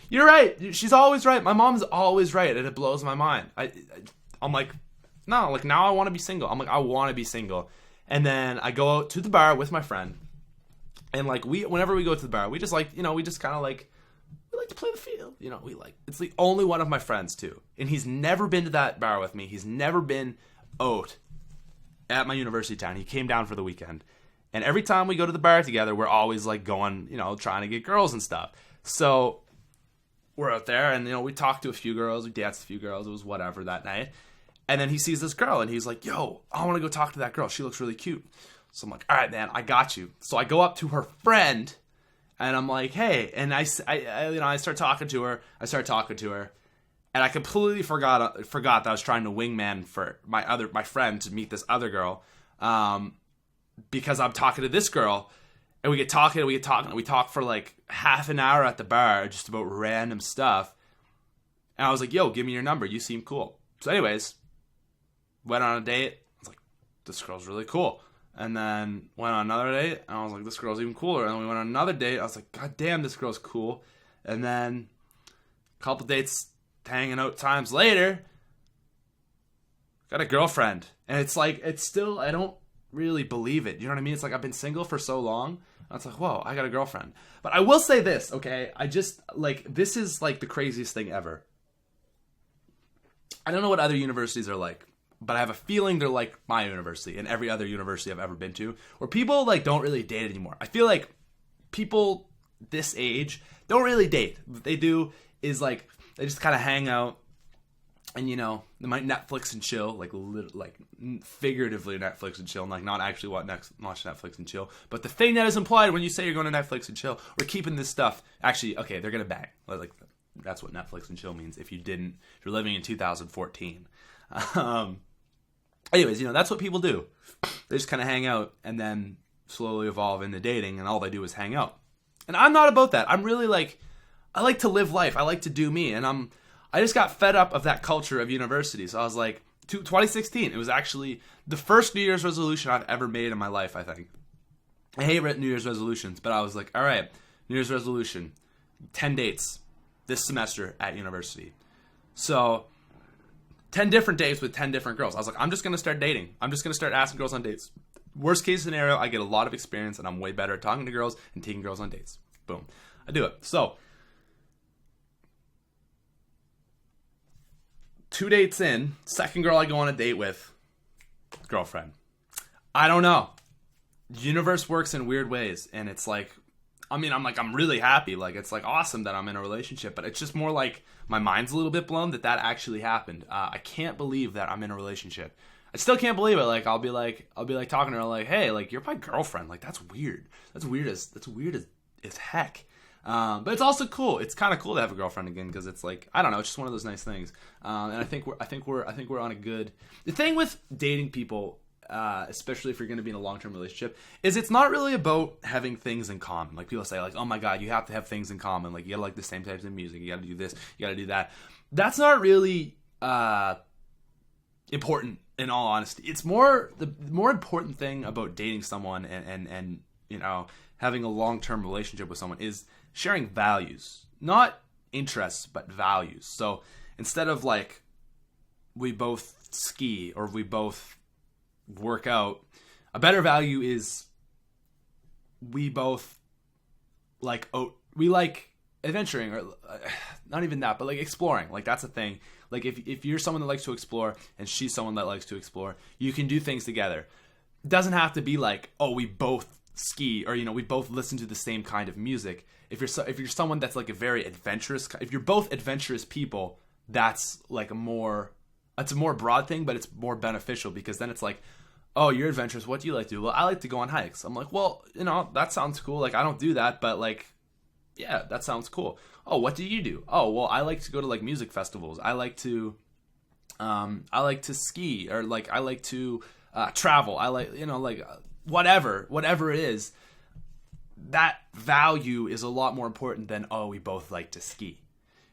You're right. She's always right. My mom's always right, and it blows my mind. I'm like, no, like now I want to be single. I'm like, I want to be single. And then I go out to the bar with my friend. And like whenever we go to the bar, we just like, you know, we just kind of like, we like to play the field. You know, it's the only one of my friends too. And he's never been to that bar with me. He's never been out at my university town. He came down for the weekend. And every time we go to the bar together, we're always like going, you know, trying to get girls and stuff. So we're out there and, you know, we talked to a few girls. We danced a few girls. It was whatever that night. And then he sees this girl and he's like, yo, I want to go talk to that girl. She looks really cute. So I'm like, all right, man, I got you. So I go up to her friend and I'm like, hey, and I you know, I start talking to her. And I completely forgot that I was trying to wingman for my friend to meet this other girl. Because I'm talking to this girl, and we talk for like half an hour at the bar just about random stuff. And I was like, yo, give me your number. You seem cool. So anyways, went on a date. I was like, this girl's really cool. And then went on another date, and I was like, this girl's even cooler. And then we went on another date. I was like, God damn, this girl's cool. And then a couple dates, hanging out times later, got a girlfriend. And it's like, it's still, I don't really believe it. You know what I mean? It's like I've been single for so long. And it's like, whoa, I got a girlfriend. But I will say this, okay? I just, like, this is like the craziest thing ever. I don't know what other universities are like, but I have a feeling they're like my university and every other university I've ever been to, where people like don't really date anymore. I feel like people this age don't really date. What they do is like they just kind of hang out, and you know they might Netflix and chill, like figuratively Netflix and chill, and like not actually watch Netflix and chill. But the thing that is implied when you say you're going to Netflix and chill, we're keeping this stuff. Actually, okay, they're gonna bang. Like that's what Netflix and chill means. If you're living in 2014. Anyways, you know, that's what people do. They just kind of hang out and then slowly evolve into dating, and all they do is hang out. And I'm not about that. I'm really like, I like to live life. I like to do me. And I just got fed up of that culture of university. So I was like, 2016, it was actually the first New Year's resolution I've ever made in my life, I think. I hate New Year's resolutions, but I was like, all right, New Year's resolution, 10 dates this semester at university. So 10 different dates with 10 different girls. I was like, I'm just going to start dating. I'm just going to start asking girls on dates. Worst case scenario, I get a lot of experience and I'm way better at talking to girls and taking girls on dates. Boom. I do it. So 2 dates in, second girl I go on a date with, girlfriend. I don't know. The universe works in weird ways, and it's like, I mean, I'm really happy. Like, it's like awesome that I'm in a relationship, but it's just more like my mind's a little bit blown that actually happened. I can't believe that I'm in a relationship. I still can't believe it. Like, I'll be like talking to her like, hey, like, you're my girlfriend. Like, that's weird. That's weird as heck. But it's also cool. It's kind of cool to have a girlfriend again because it's like, I don't know, it's just one of those nice things. And I think we're on a good. The thing with dating people, especially if you're going to be in a long-term relationship, is it's not really about having things in common. Like, people say, like, oh my god, you have to have things in common. Like, you gotta like the same types of music. You gotta do this. You gotta do that. That's not really important. In all honesty, it's the more important thing about dating someone and you know, having a long-term relationship with someone is sharing values, not interests, but values. So instead of like, we both ski or we both work out, a better value is we both like, we like adventuring, or not even that, but like exploring. Like, that's a thing. Like, if you're someone that likes to explore and she's someone that likes to explore, you can do things together. It doesn't have to be like, oh, we both ski, or, you know, we both listen to the same kind of music. If you're someone that's like a very adventurous, if you're both adventurous people, that's like a more broad thing, but it's more beneficial, because then it's like, oh, you're adventurous. What do you like to do? Well, I like to go on hikes. I'm like, well, you know, that sounds cool. Like, I don't do that, but like, yeah, that sounds cool. Oh, what do you do? Oh, well, I like to go to like music festivals. I like to ski, or like I like to travel. I like, you know, like whatever it is. That value is a lot more important than, oh, we both like to ski.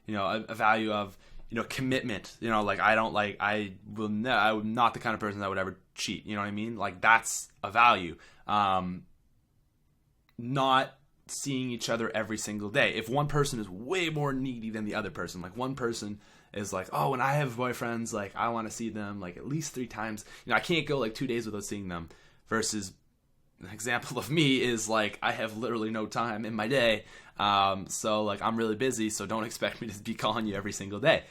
You know, a value of, you know, commitment. You know, like, I'm not the kind of person that would ever cheat. You know what I mean? Like, that's a value. Not seeing each other every single day. If one person is way more needy than the other person, like one person is like, oh, when I have boyfriends, like, I want to see them like at least 3 times. You know, I can't go like 2 days without seeing them. Versus an example of me is like, I have literally no time in my day. So like, I'm really busy, so don't expect me to be calling you every single day.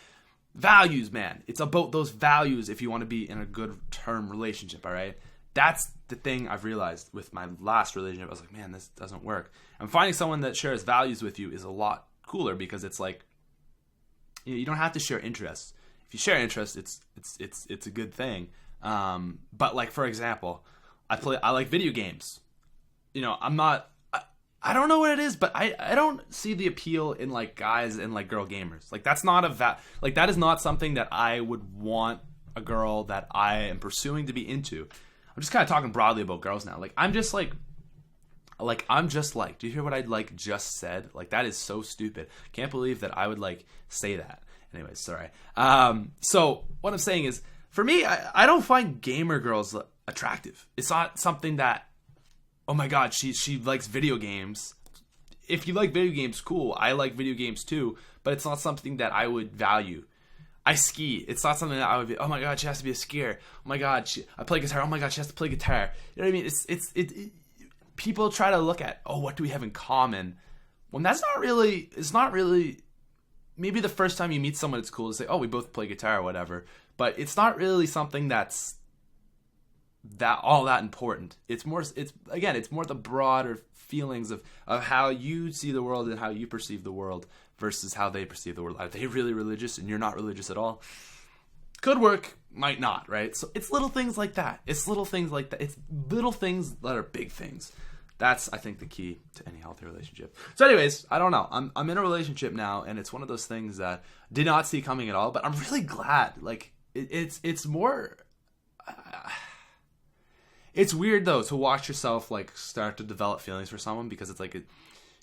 Values, man. It's about those values if you want to be in a good term relationship, all right? That's the thing I've realized with my last relationship. I was like, man, this doesn't work. And finding someone that shares values with you is a lot cooler, because it's like, you know, you don't have to share interests. If you share interests, it's a good thing. But like, for example, I like video games. You know, I don't know what it is, but I don't see the appeal in like guys and like girl gamers. Like, that's not that is not something that I would want a girl that I am pursuing to be into. I'm just kind of talking broadly about girls now. Like, I'm just like, do you hear what I like just said? Like, that is so stupid. Can't believe that I would like say that. Anyways, sorry. So what I'm saying is, for me, I don't find gamer girls attractive. It's not something that, oh my god, she likes video games. If you like video games, cool. I like video games too, but it's not something that I would value. I ski. It's not something that I would be, oh my god, she has to be a skier. Oh my god, I play guitar. Oh my god, she has to play guitar. You know what I mean? It people try to look at, oh, what do we have in common? When it's not really, maybe the first time you meet someone, it's cool to say, oh, we both play guitar or whatever. But it's not really something that's all that important. It's more the broader feelings of how you see the world and how you perceive the world versus how they perceive the world. Are they really religious and you're not religious at all? Could work, might not, right? So it's little things like that. It's little things that are big things. That's, I think, the key to any healthy relationship. So anyways, I don't know. I'm in a relationship now, and it's one of those things that did not see coming at all, but I'm really glad. Like, it's more... it's weird, though, to watch yourself, like, start to develop feelings for someone, because it's like,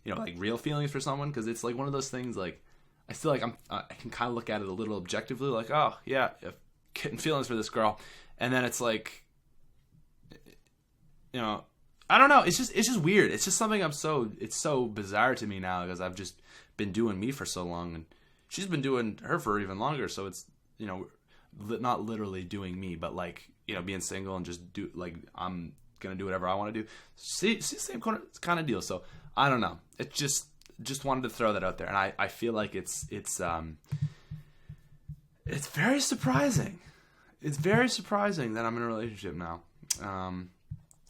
like real feelings for someone, because it's like one of those things, like, I feel like I can kind of look at it a little objectively, like, oh, yeah, I'm getting feelings for this girl. And then it's like, I don't know. It's just weird. It's just something it's so bizarre to me now because I've just been doing me for so long, and she's been doing her for even longer. So it's, you know, not literally doing me, but like, you know, being single and just do like, I'm going to do whatever I want to do. See, same kind of deal. So I don't know. It just wanted to throw that out there. And I feel like it's very surprising. It's very surprising that I'm in a relationship now. I'm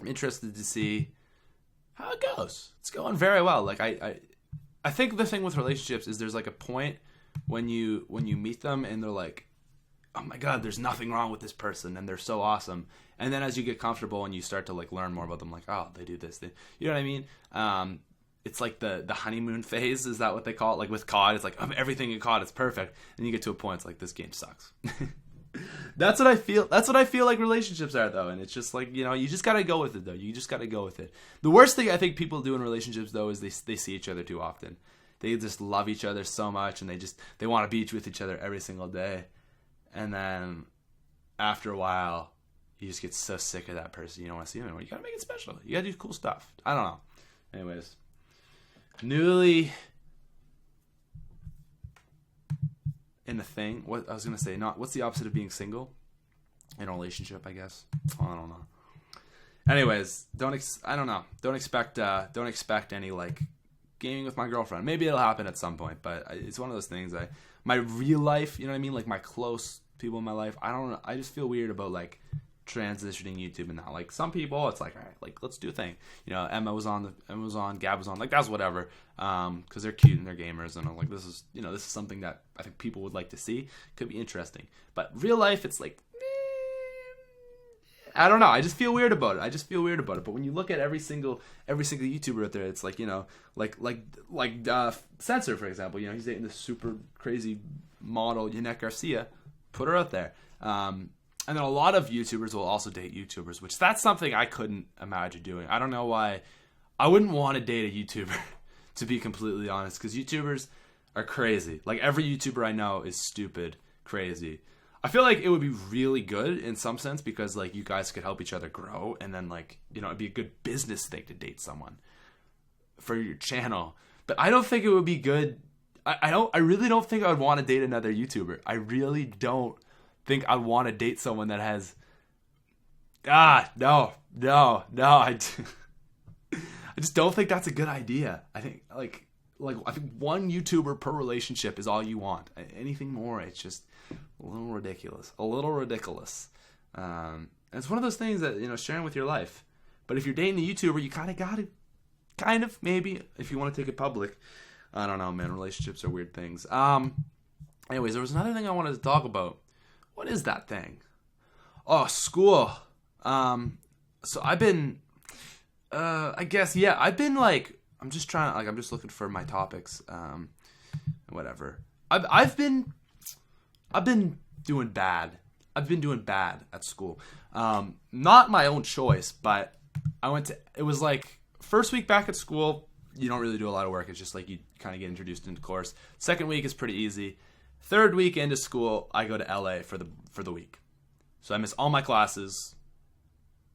interested to see how it goes. It's going very well. Like I think the thing with relationships is there's like a point when you meet them and they're like, oh my God, there's nothing wrong with this person and they're so awesome. And then as you get comfortable and you start to like learn more about them, like, oh, they do this. You know what I mean? It's like the honeymoon phase. Is that what they call it? Like with COD, it's like everything in COD is perfect. And you get to a point, it's like, this game sucks. That's what I feel. That's what I feel like relationships are, though. And it's just like, you know, you just got to go with it, though. You just got to go with it. The worst thing I think people do in relationships, though, is they see each other too often. They just love each other so much, and they want to be with each other every single day. And then after a while, you just get so sick of that person. You don't want to see them anymore. You got to make it special. You got to do cool stuff. I don't know. Anyways, newly in the thing. What I was gonna say, what's the opposite of being single? In a relationship, I guess. I don't know. Anyways, don't expect any like gaming with my girlfriend. Maybe it'll happen at some point, but it's one of those things. My real life, you know what I mean, like my close people in my life. I don't know. I just feel weird about like transitioning YouTube and that. Like some people, it's like, all right, like let's do a thing. You know, Emma was on, Gab was on. Like that's whatever. Because they're cute and they're gamers, and I'm like, this is something that I think people would like to see. Could be interesting. But real life, it's like, I don't know. I just feel weird about it. But when you look at every single YouTuber out there, it's like, you know, like Censor, for example. You know, he's dating this super crazy model, Yannick Garcia. Put her out there. And then a lot of YouTubers will also date YouTubers, which that's something I couldn't imagine doing. I don't know why. I wouldn't want to date a YouTuber, to be completely honest, because YouTubers are crazy. Like every YouTuber I know is stupid, crazy. I feel like it would be really good in some sense because like you guys could help each other grow, and then like, you know, it'd be a good business thing to date someone for your channel. But I don't think it would be good. I really don't think I would want to date another YouTuber. I really don't think I want to date someone that has no. I just don't think that's a good idea. I think like I think one YouTuber per relationship is all you want. Anything more, it's just a little ridiculous. And it's one of those things that, you know, sharing with your life. But if you're dating a YouTuber, you kind of maybe, if you want to take it public. I don't know, man. Relationships are weird things. Anyways, there was another thing I wanted to talk about. What is that thing? Oh, school. So I've been, I've been like, I'm just looking for my topics. Whatever. I've been doing bad. I've been doing bad at school. Not my own choice, but it was like first week back at school, you don't really do a lot of work. It's just like you kind of get introduced into the course. Second week is pretty easy. Third week into school, I go to LA for the week. So I miss all my classes.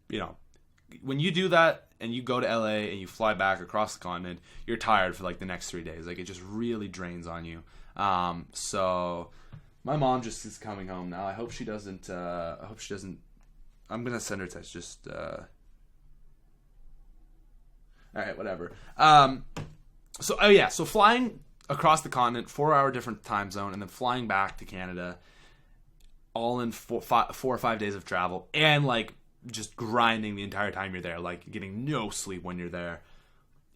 You know, when you do that and you go to LA and you fly back across the continent, you're tired for like the next 3 days. Like it just really drains on you. So my mom just is coming home now. I hope she doesn't. I'm gonna send her a text. Just all right, whatever. So flying across the continent, 4-hour different time zone, and then flying back to Canada, all in 4 or 5 days of travel, and like just grinding the entire time you're there, like getting no sleep when you're there.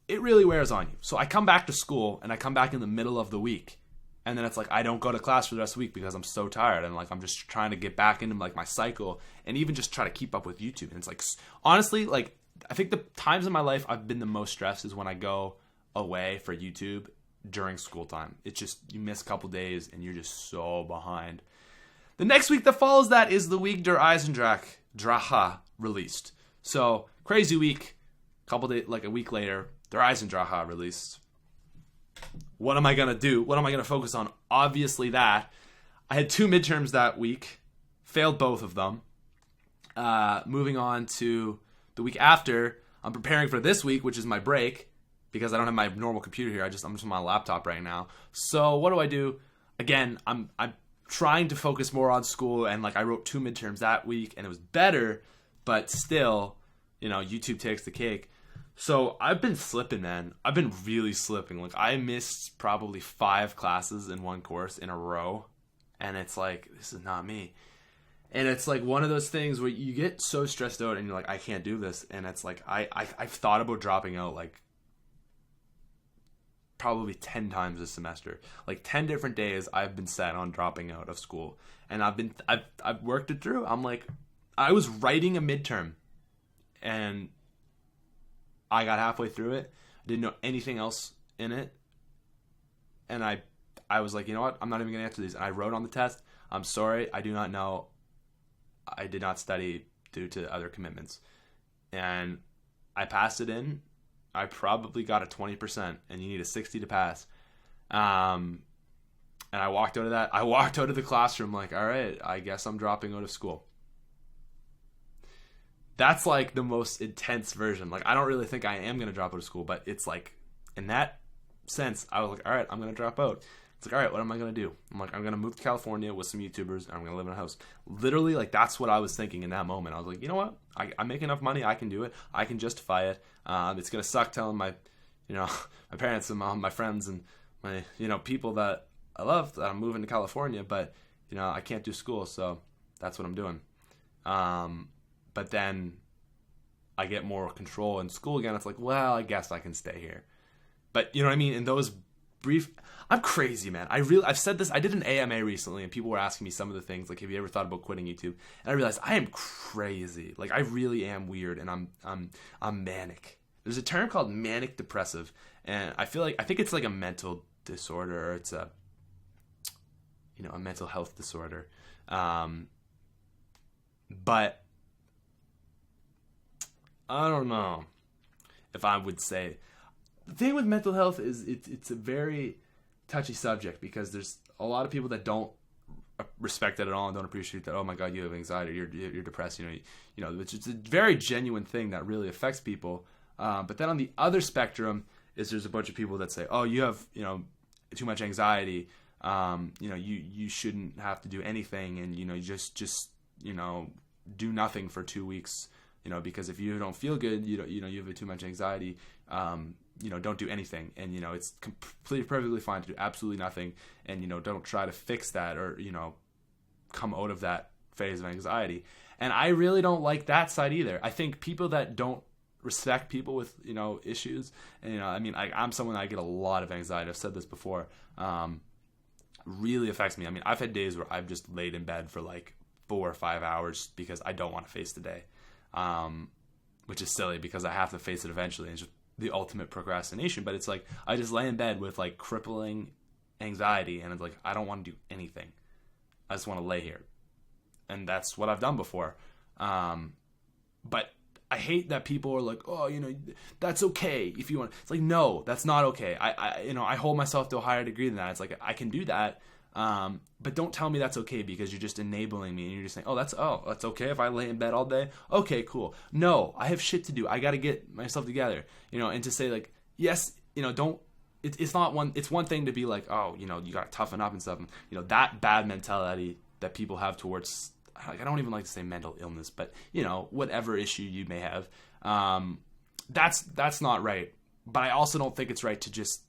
It really wears on you. So I come back to school, and I come back in the middle of the week, and then it's like I don't go to class for the rest of the week because I'm so tired, and like I'm just trying to get back into like my cycle, and even just try to keep up with YouTube. And it's like, honestly, like I think the times in my life I've been the most stressed is when I go away for YouTube during school time. It's just, you miss a couple days and you're just so behind. The next week that follows that is the week Der Eisendrache released. So crazy week. Couple days, like a week later, Der Eisendrache released. What am I gonna do? What am I gonna focus on? Obviously that. I had 2 midterms that week, failed both of them. Moving on to the week after, I'm preparing for this week, which is my break, because I don't have my normal computer here. I'm just on my laptop right now. So what do? Again, I'm trying to focus more on school, and like I wrote 2 midterms that week, and it was better, but still, YouTube takes the cake. So I've been slipping, man. I've been really slipping. Like I missed probably 5 classes in one course in a row, and it's like, this is not me. And it's like one of those things where you get so stressed out and you're like, I can't do this. And it's like, I've thought about dropping out like probably 10 times this semester. Like 10 different days I've been set on dropping out of school. And I've worked it through. I'm like, I was writing a midterm and I got halfway through it. I didn't know anything else in it. And I was like, you know what? I'm not even going to answer these. And I wrote on the test, I'm sorry, I do not know. I did not study due to other commitments. And I passed it in. I probably got a 20%, and you need a 60 to pass. And I walked out of that. I walked out of the classroom like, all right, I guess I'm dropping out of school. That's like the most intense version. Like, I don't really think I am going to drop out of school, but it's like, in that sense, I was like, all right, I'm going to drop out. It's like, all right, what am I going to do? I'm like, I'm going to move to California with some YouTubers, and I'm going to live in a house. Literally, like, that's what I was thinking in that moment. I was like, you know what? I make enough money. I can do it. I can justify it. It's going to suck telling my parents and my friends and my, people that I love that I'm moving to California, but, I can't do school, so that's what I'm doing. But then I get more control in school again. It's like, well, I guess I can stay here. But, you know what I mean? In those I'm crazy, man. I've said this. I did an AMA recently, and people were asking me some of the things, like, have you ever thought about quitting YouTube? And I realized I am crazy. Like, I really am weird, and I'm manic. There's a term called manic depressive, and I think it's like a mental disorder, or it's a mental health disorder. But I don't know if I would say. The thing with mental health is it's a very touchy subject, because there's a lot of people that don't respect it at all and don't appreciate that. Oh my God, you have anxiety, you're depressed. Which is a very genuine thing that really affects people. But then on the other spectrum is there's a bunch of people that say, oh, you have too much anxiety. You shouldn't have to do anything, and you just do nothing for 2 weeks. Because if you don't feel good, you have too much anxiety. Don't do anything, and it's completely perfectly fine to do absolutely nothing, and don't try to fix that or come out of that phase of anxiety. And I really don't like that side either. I think people that don't respect people with issues, and I'm someone that I get a lot of anxiety. I've said this before. Really affects me. I've had days where I've just laid in bed for like 4 or 5 hours because I don't want to face the day, which is silly because I have to face it eventually. And it's just the ultimate procrastination. But it's like I just lay in bed with like crippling anxiety, and it's like I don't want to do anything. I just want to lay here, and that's what I've done before. But I hate that people are like, oh, that's okay if you want. It's like, no, that's not okay. I hold myself to a higher degree than that. It's like I can do that, but don't tell me that's okay, because you're just enabling me, and you're just saying, that's okay if I lay in bed all day. Okay, cool. No, I have shit to do. I got to get myself together, and to say like, yes, don't. It's not one. It's one thing to be like, oh, you got to toughen up and stuff. That bad mentality that people have towards. I don't even like to say mental illness, but whatever issue you may have, that's not right. But I also don't think it's right to just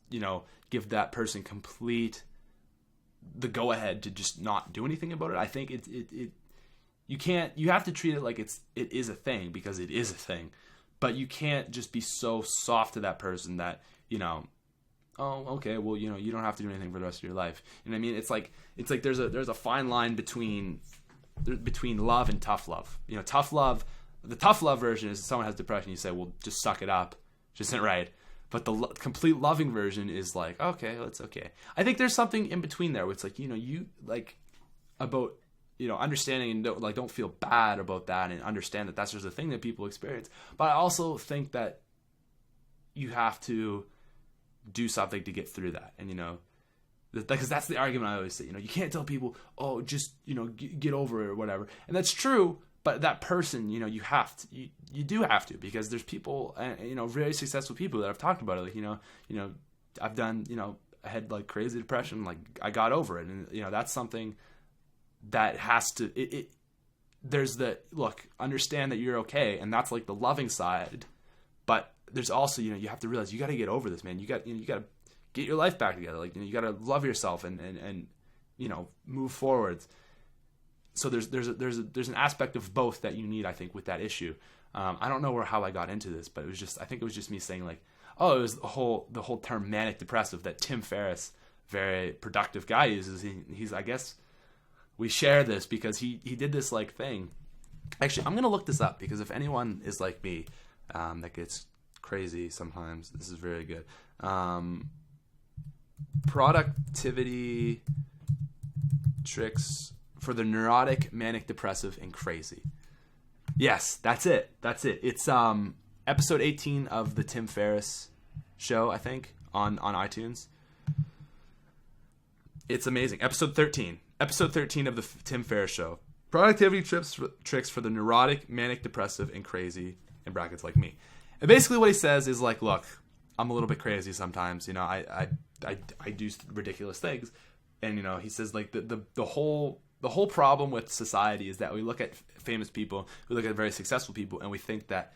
give that person the go ahead to just not do anything about it. I think you have to treat it like it is a thing, because it is a thing, but you can't just be so soft to that person that oh, okay, well, you don't have to do anything for the rest of your life. You know what I mean? It's like there's a fine line between love and tough love. Tough love, the tough love version is if someone has depression, you say, well, just suck it up, just isn't right. But the complete loving version is like, okay, it's okay. I think there's something in between there where it's like, you like about, understanding and don't feel bad about that, and understand that that's just a thing that people experience. But I also think that you have to do something to get through that. And, because that's the argument I always say, you can't tell people, oh, just, get over it or whatever. And that's true, But that person, you have to, you do have to, because there's people, very successful people that have talked about it. Like, I've done, I had like crazy depression, like I got over it. And, that's something that has to, there's look, understand that you're okay. And that's like the loving side. But there's also, you have to realize you got to get over this, man. You got to get your life back together. Like, you got to love yourself and move forward. So there's an aspect of both that you need, I think, with that issue. I don't know how I got into this, but I think it was just me saying like, oh, it was the whole term manic depressive that Tim Ferriss, very productive guy, uses. He's I guess we share this because he did this like thing. Actually, I'm gonna look this up, because if anyone is like me, that gets crazy sometimes, this is very good. Productivity tricks for the neurotic, manic depressive, and crazy. Yes, that's it. It's episode 18 of the Tim Ferriss show, I think, on iTunes. It's amazing. Episode 13 of the Tim Ferriss show. Productivity tricks for the neurotic, manic depressive, and crazy, in brackets, like me. And basically what he says is like, look, I'm a little bit crazy sometimes. I do ridiculous things. And, he says like the whole problem with society is that we look at famous people, we look at very successful people, and we think that,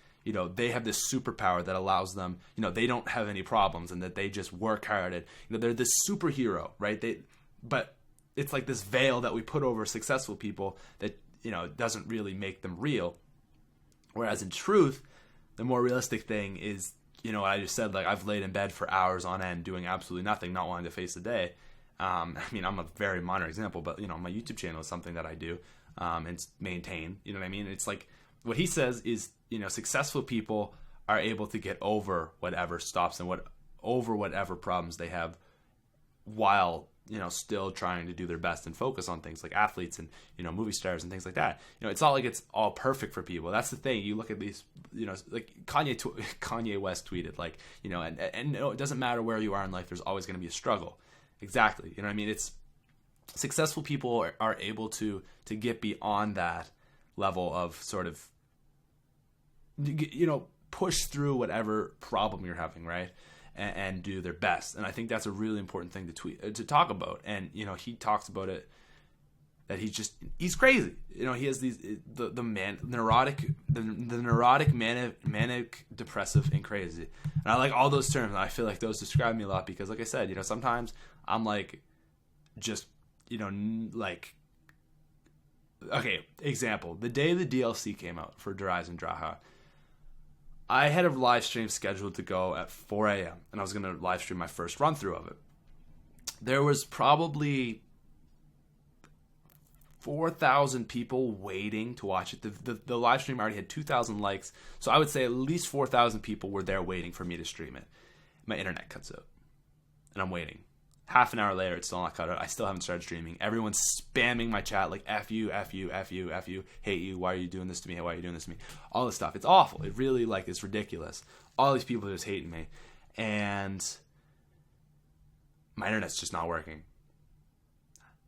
they have this superpower that allows them, they don't have any problems, and that they just work hard at, they're this superhero, right? But it's like this veil that we put over successful people that, doesn't really make them real. Whereas in truth, the more realistic thing is, what I just said, like I've laid in bed for hours on end doing absolutely nothing, not wanting to face the day. I'm a very minor example, but my YouTube channel is something that I do and maintain. You know what I mean? It's like what he says is, successful people are able to get over whatever stops and over whatever problems they have, while still trying to do their best and focus on things like athletes and movie stars and things like that. It's not like it's all perfect for people. That's the thing. You look at these, like Kanye West tweeted, like and it doesn't matter where you are in life. There's always going to be a struggle. Exactly. You know what I mean? It's successful people are able to get beyond that level of sort of, push through whatever problem you're having, right? And do their best. And I think that's a really important thing to talk about. And, he talks about it, that he's crazy. He has these, neurotic, manic, depressive, and crazy. And I like all those terms. And I feel like those describe me a lot, because like I said, sometimes I'm like, just, like, okay, example, the day the DLC came out for Dries and Draha, I had a live stream scheduled to go at 4 a.m. and I was going to live stream my first run through of it. There was probably 4,000 people waiting to watch it. The live stream already had 2,000 likes, so I would say at least 4,000 people were there waiting for me to stream it. My internet cuts out, and I'm waiting. Half an hour later, it's still not cut out. I still haven't started streaming. Everyone's spamming my chat like F you, F you, F you, F you, hate you, why are you doing this to me, why are you doing this to me? All this stuff. It's awful. It really, like, it's ridiculous. All these people are just hating me. And my internet's just not working.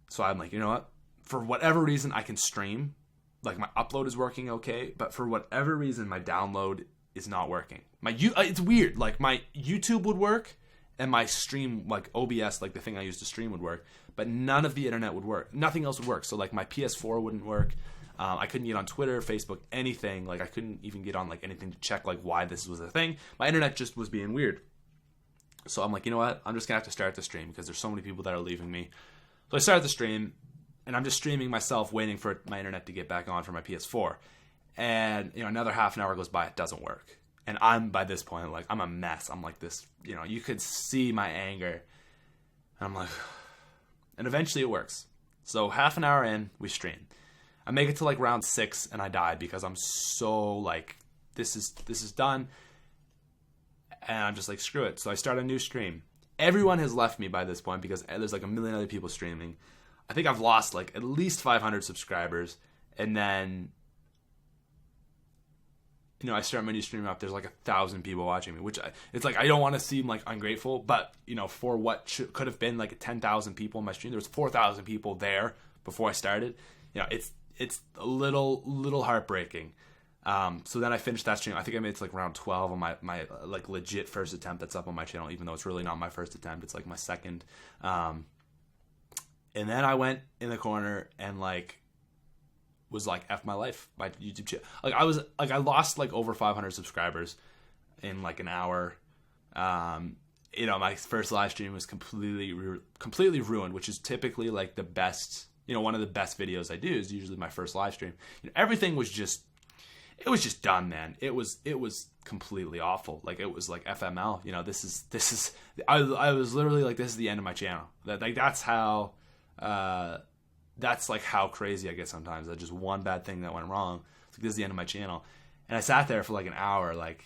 So I'm like, you know what? For whatever reason, I can stream. Like, my upload is working okay, but for whatever reason, my download is not working. It's weird. Like, my YouTube would work, and my stream, like OBS, like the thing I use to stream, would work, but none of the internet would work. Nothing else would work. So like my PS4 wouldn't work. I couldn't get on Twitter, Facebook, anything. Like I couldn't even get on like anything to check like why this was a thing. My internet just was being weird. So I'm like, you know what? I'm just gonna have to start the stream because there's so many people that are leaving me. So I started the stream, and I'm just streaming myself, waiting for my internet to get back on for my PS4. And another half an hour goes by, it doesn't work. And I'm, by this point, like, I'm a mess. I'm like this, you could see my anger. And I'm like, and eventually it works. So half an hour in, we stream. I make it to like round 6 and I die because I'm so like, this is done. And I'm just like, screw it. So I start a new stream. Everyone has left me by this point because there's like a million other people streaming. I think I've lost like at least 500 subscribers. And then I start my new stream up, there's like 1,000 people watching me, which it's like, I don't want to seem like ungrateful, but for what could have been like 10,000 people in my stream, there was 4,000 people there before I started. it's a little heartbreaking. So then I finished that stream. I think I made it to like round 12 on my like legit first attempt that's up on my channel, even though it's really not my first attempt. It's like my second. And then I went in the corner and like was like, F my life, my YouTube channel. Like I lost like over 500 subscribers in like an hour. My first live stream was completely ruined, which is typically like the best, one of the best videos I do is usually my first live stream. Everything was just, it was just done, man. It was completely awful. Like it was like FML, this is, I was literally like, this is the end of my channel. That's like how crazy I get sometimes. That just one bad thing that went wrong. It's like, this is the end of my channel. And I sat there for like an hour, like,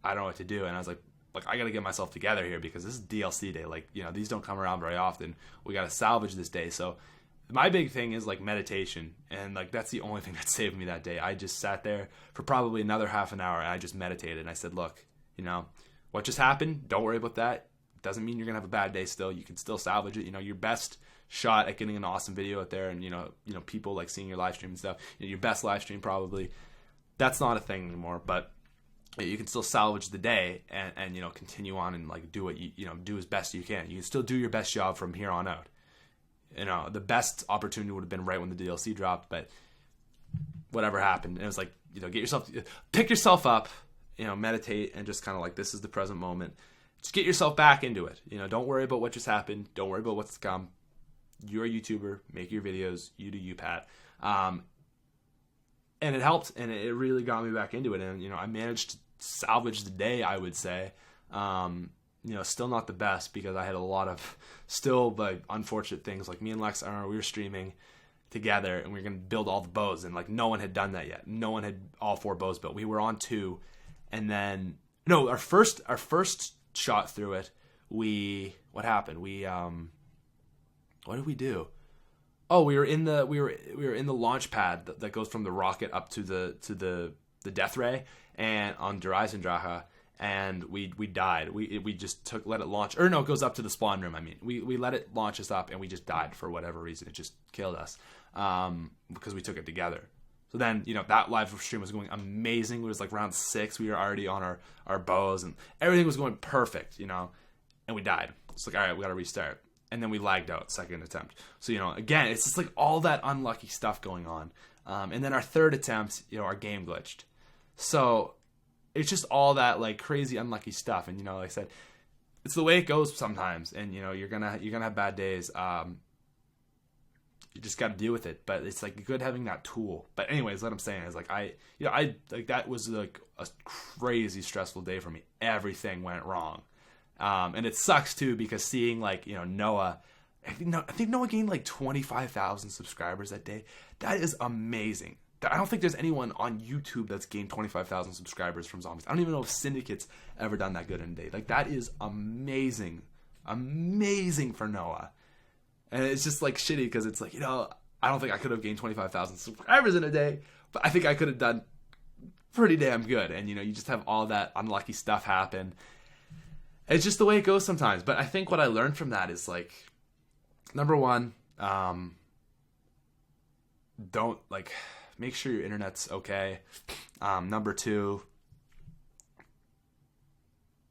I don't know what to do. And I was like, I got to get myself together here because this is DLC day. Like, these don't come around very often. We got to salvage this day. So my big thing is like meditation. And like, that's the only thing that saved me that day. I just sat there for probably another half an hour and I just meditated. And I said, look, what just happened? Don't worry about that. It doesn't mean you're going to have a bad day still. You can still salvage it. Your best shot at getting an awesome video out there and, people like seeing your live stream and stuff, your best live stream probably, that's not a thing anymore, but you can still salvage the day and continue on and like do what do as best you can. You can still do your best job from here on out. The best opportunity would have been right when the DLC dropped, but whatever happened. And it was like, pick yourself up, meditate and just kind of like, this is the present moment. Just get yourself back into it. Don't worry about what just happened. Don't worry about what's to come. You're a YouTuber, make your videos, you do you, Pat. And it helped, and it really got me back into it. And, I managed to salvage the day, I would say. Still not the best because I had a lot of still like unfortunate things. Like me and Lex, we were streaming together and we were going to build all the bows. And like no one had done that yet. No one had all 4 bows built. We were on 2. And then, our first shot through it, what happened? What did we do? Oh, we were in the launch pad that goes from the rocket up to the death ray and on Dreisendrache, and we died. We just let it launch, or no, it goes up to the spawn room. I mean, we let it launch us up, and we just died for whatever reason. It just killed us because we took it together. So then, that live stream was going amazing. It was like round 6. We were already on our bows, and everything was going perfect, and we died. It's like, all right, we got to restart. And then we lagged out second attempt. So, again, it's just like all that unlucky stuff going on. And then our third attempt, our game glitched. So it's just all that like crazy unlucky stuff. And, like I said, it's the way it goes sometimes. And, you're gonna have bad days. You just got to deal with it. But it's like good having that tool. But anyways, what I'm saying is like I like that was like a crazy stressful day for me. Everything went wrong. And it sucks too because seeing like, Noah, I think Noah gained like 25,000 subscribers that day. That is amazing. I don't think there's anyone on YouTube that's gained 25,000 subscribers from zombies. I don't even know if Syndicate's ever done that good in a day. Like that is amazing. Amazing for Noah. And it's just like shitty because it's like, I don't think I could have gained 25,000 subscribers in a day, but I think I could have done pretty damn good. And, you just have all that unlucky stuff happen. It's just the way it goes sometimes. But I think what I learned from that is like, number one, don't like make sure your internet's okay. Number 2,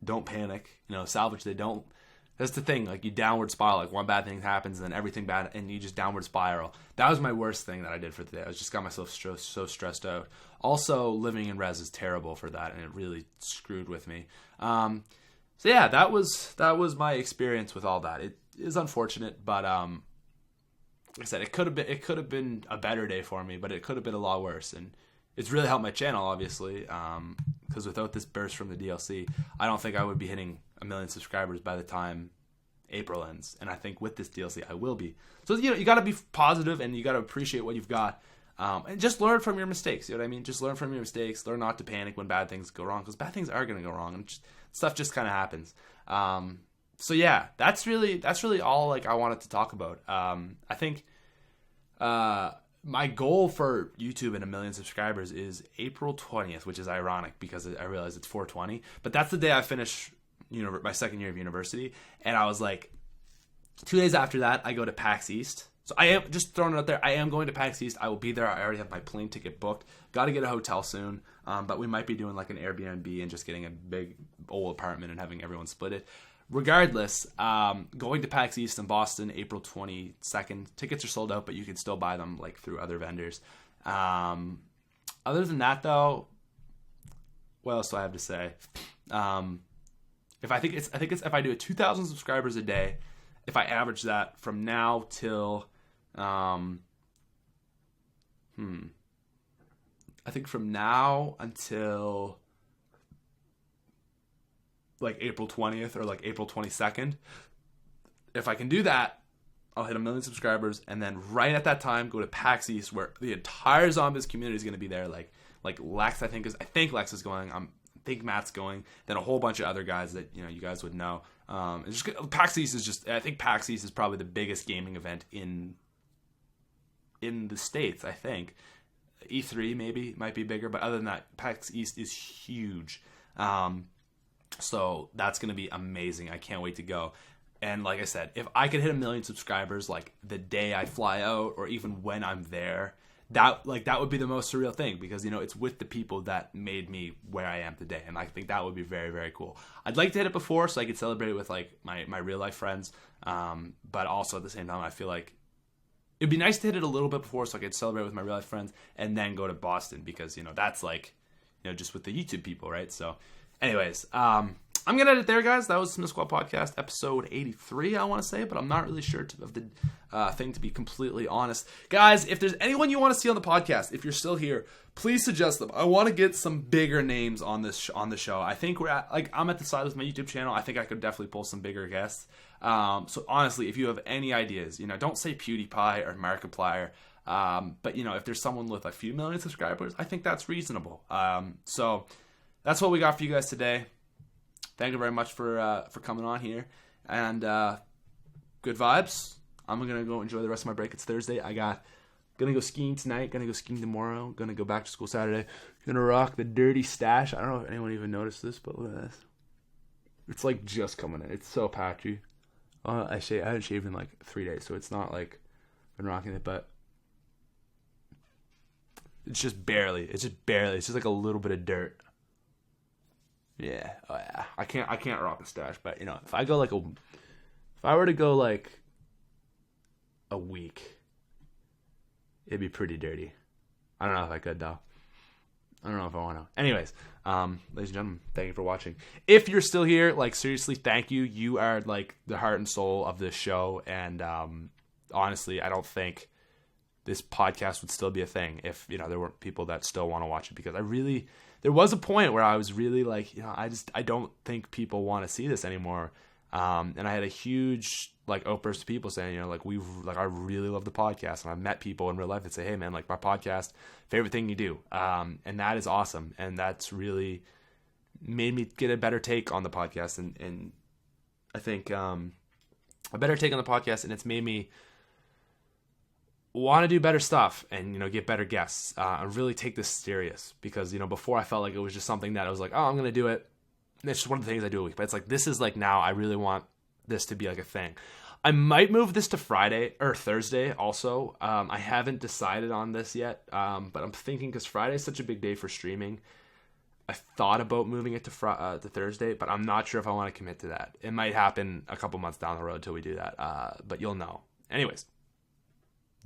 don't panic. Salvage. That's the thing. Like you downward spiral. Like one bad thing happens, and then everything bad, and you just downward spiral. That was my worst thing that I did for the day. I just got myself so stressed out. Also, living in res is terrible for that, and it really screwed with me. So yeah, that was my experience with all that. It is unfortunate, but like I said, it could have been a better day for me, but it could have been a lot worse. And it's really helped my channel, obviously, because without this burst from the DLC, I don't think I would be hitting 1 million subscribers by the time April ends. And I think with this DLC, I will be. So you got to be positive and you got to appreciate what you've got, and just learn from your mistakes. You know what I mean? Just learn from your mistakes. Learn not to panic when bad things go wrong, because bad things are going to go wrong, and stuff just kind of happens. So yeah, that's really all like I wanted to talk about. I think my goal for YouTube and 1 million subscribers is April 20th, which is ironic because I realize it's 420, but that's the day I finish my second year of university. And I was like, 2 days after that, I go to PAX East. So I am just throwing it out there. I am going to PAX East. I will be there. I already have my plane ticket booked. Got to get a hotel soon. But we might be doing like an Airbnb and just getting a big old apartment and having everyone split it. Regardless, going to PAX East in Boston, April 22nd. Tickets are sold out, but you can still buy them like through other vendors. Other than that, though, what else do I have to say? If I think it's if I do 2,000 subscribers a day, if I average that from now till I think from now until like April 20th or like April 22nd, if I can do that, I'll hit 1 million subscribers, and then right at that time go to PAX East, where the entire Zombies community is going to be there. Like Lex, I think Lex is going. I think Matt's going. Then a whole bunch of other guys that you guys would know. PAX East is just. I think PAX East is probably the biggest gaming event in the States. I think E3 maybe might be bigger, but other than that, PAX East is huge. So that's going to be amazing. I can't wait to go. And like I said, if I could hit 1 million subscribers like the day I fly out, or even when I'm there, that would be the most surreal thing, because it's with the people that made me where I am today, and I think that would be very, very cool. I'd like to hit it before so I could celebrate it with like my real life friends, but also at the same time I feel like it'd be nice to hit it a little bit before so I could celebrate with my real life friends and then go to Boston, because that's like just with the YouTube people, right? So anyways, I'm going to end it there, guys. That was SmithSquad Podcast, episode 83, I want to say, but I'm not really sure of the thing, to be completely honest. Guys, if there's anyone you want to see on the podcast, if you're still here, please suggest them. I want to get some bigger names on this on the show. I think I'm at the side with my YouTube channel. I think I could definitely pull some bigger guests. So honestly, if you have any ideas, don't say PewDiePie or Markiplier, but if there's someone with a few million subscribers, I think that's reasonable. So that's what we got for you guys today. Thank you very much for coming on here, and good vibes. I'm gonna go enjoy the rest of my break. It's Thursday. Gonna go skiing tonight. Gonna go skiing tomorrow. Gonna go back to school Saturday. Gonna rock the dirty stash. I don't know if anyone even noticed this, but look at this. It's like just coming in. It's so patchy. I haven't shaved in like 3 days, so it's not like been rocking it, but it's just barely. It's just like a little bit of dirt. Yeah, oh yeah. I can't rock a stash, but if I were to go like a week, it'd be pretty dirty. I don't know if I could though. I don't know if I want to. Anyways, ladies and gentlemen, thank you for watching. If you're still here, like seriously, thank you. You are like the heart and soul of this show, and honestly, I don't think this podcast would still be a thing if there weren't people that still want to watch it, because there was a point where I was really like, I don't think people want to see this anymore. And I had a huge outburst of people saying, I really love the podcast, and I've met people in real life that say, hey man, like my podcast, favorite thing you do. And that is awesome. And that's really made me get a better take on the podcast. And I think, a better take on the podcast, and it's made me want to do better stuff and get better guests and really take this serious, because before I felt like it was just something that I was like, oh, I'm gonna do it, and it's just one of the things I do a week, but it's like this is like now I really want this to be like a thing. I might move this to Friday or Thursday also. I haven't decided on this yet, but I'm thinking, because Friday is such a big day for streaming, I thought about moving it to Thursday, but I'm not sure if I want to commit to that. It might happen a couple months down the road till we do that, but you'll know. Anyways,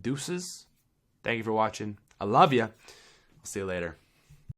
deuces. Thank you for watching. I love you. I'll see you later.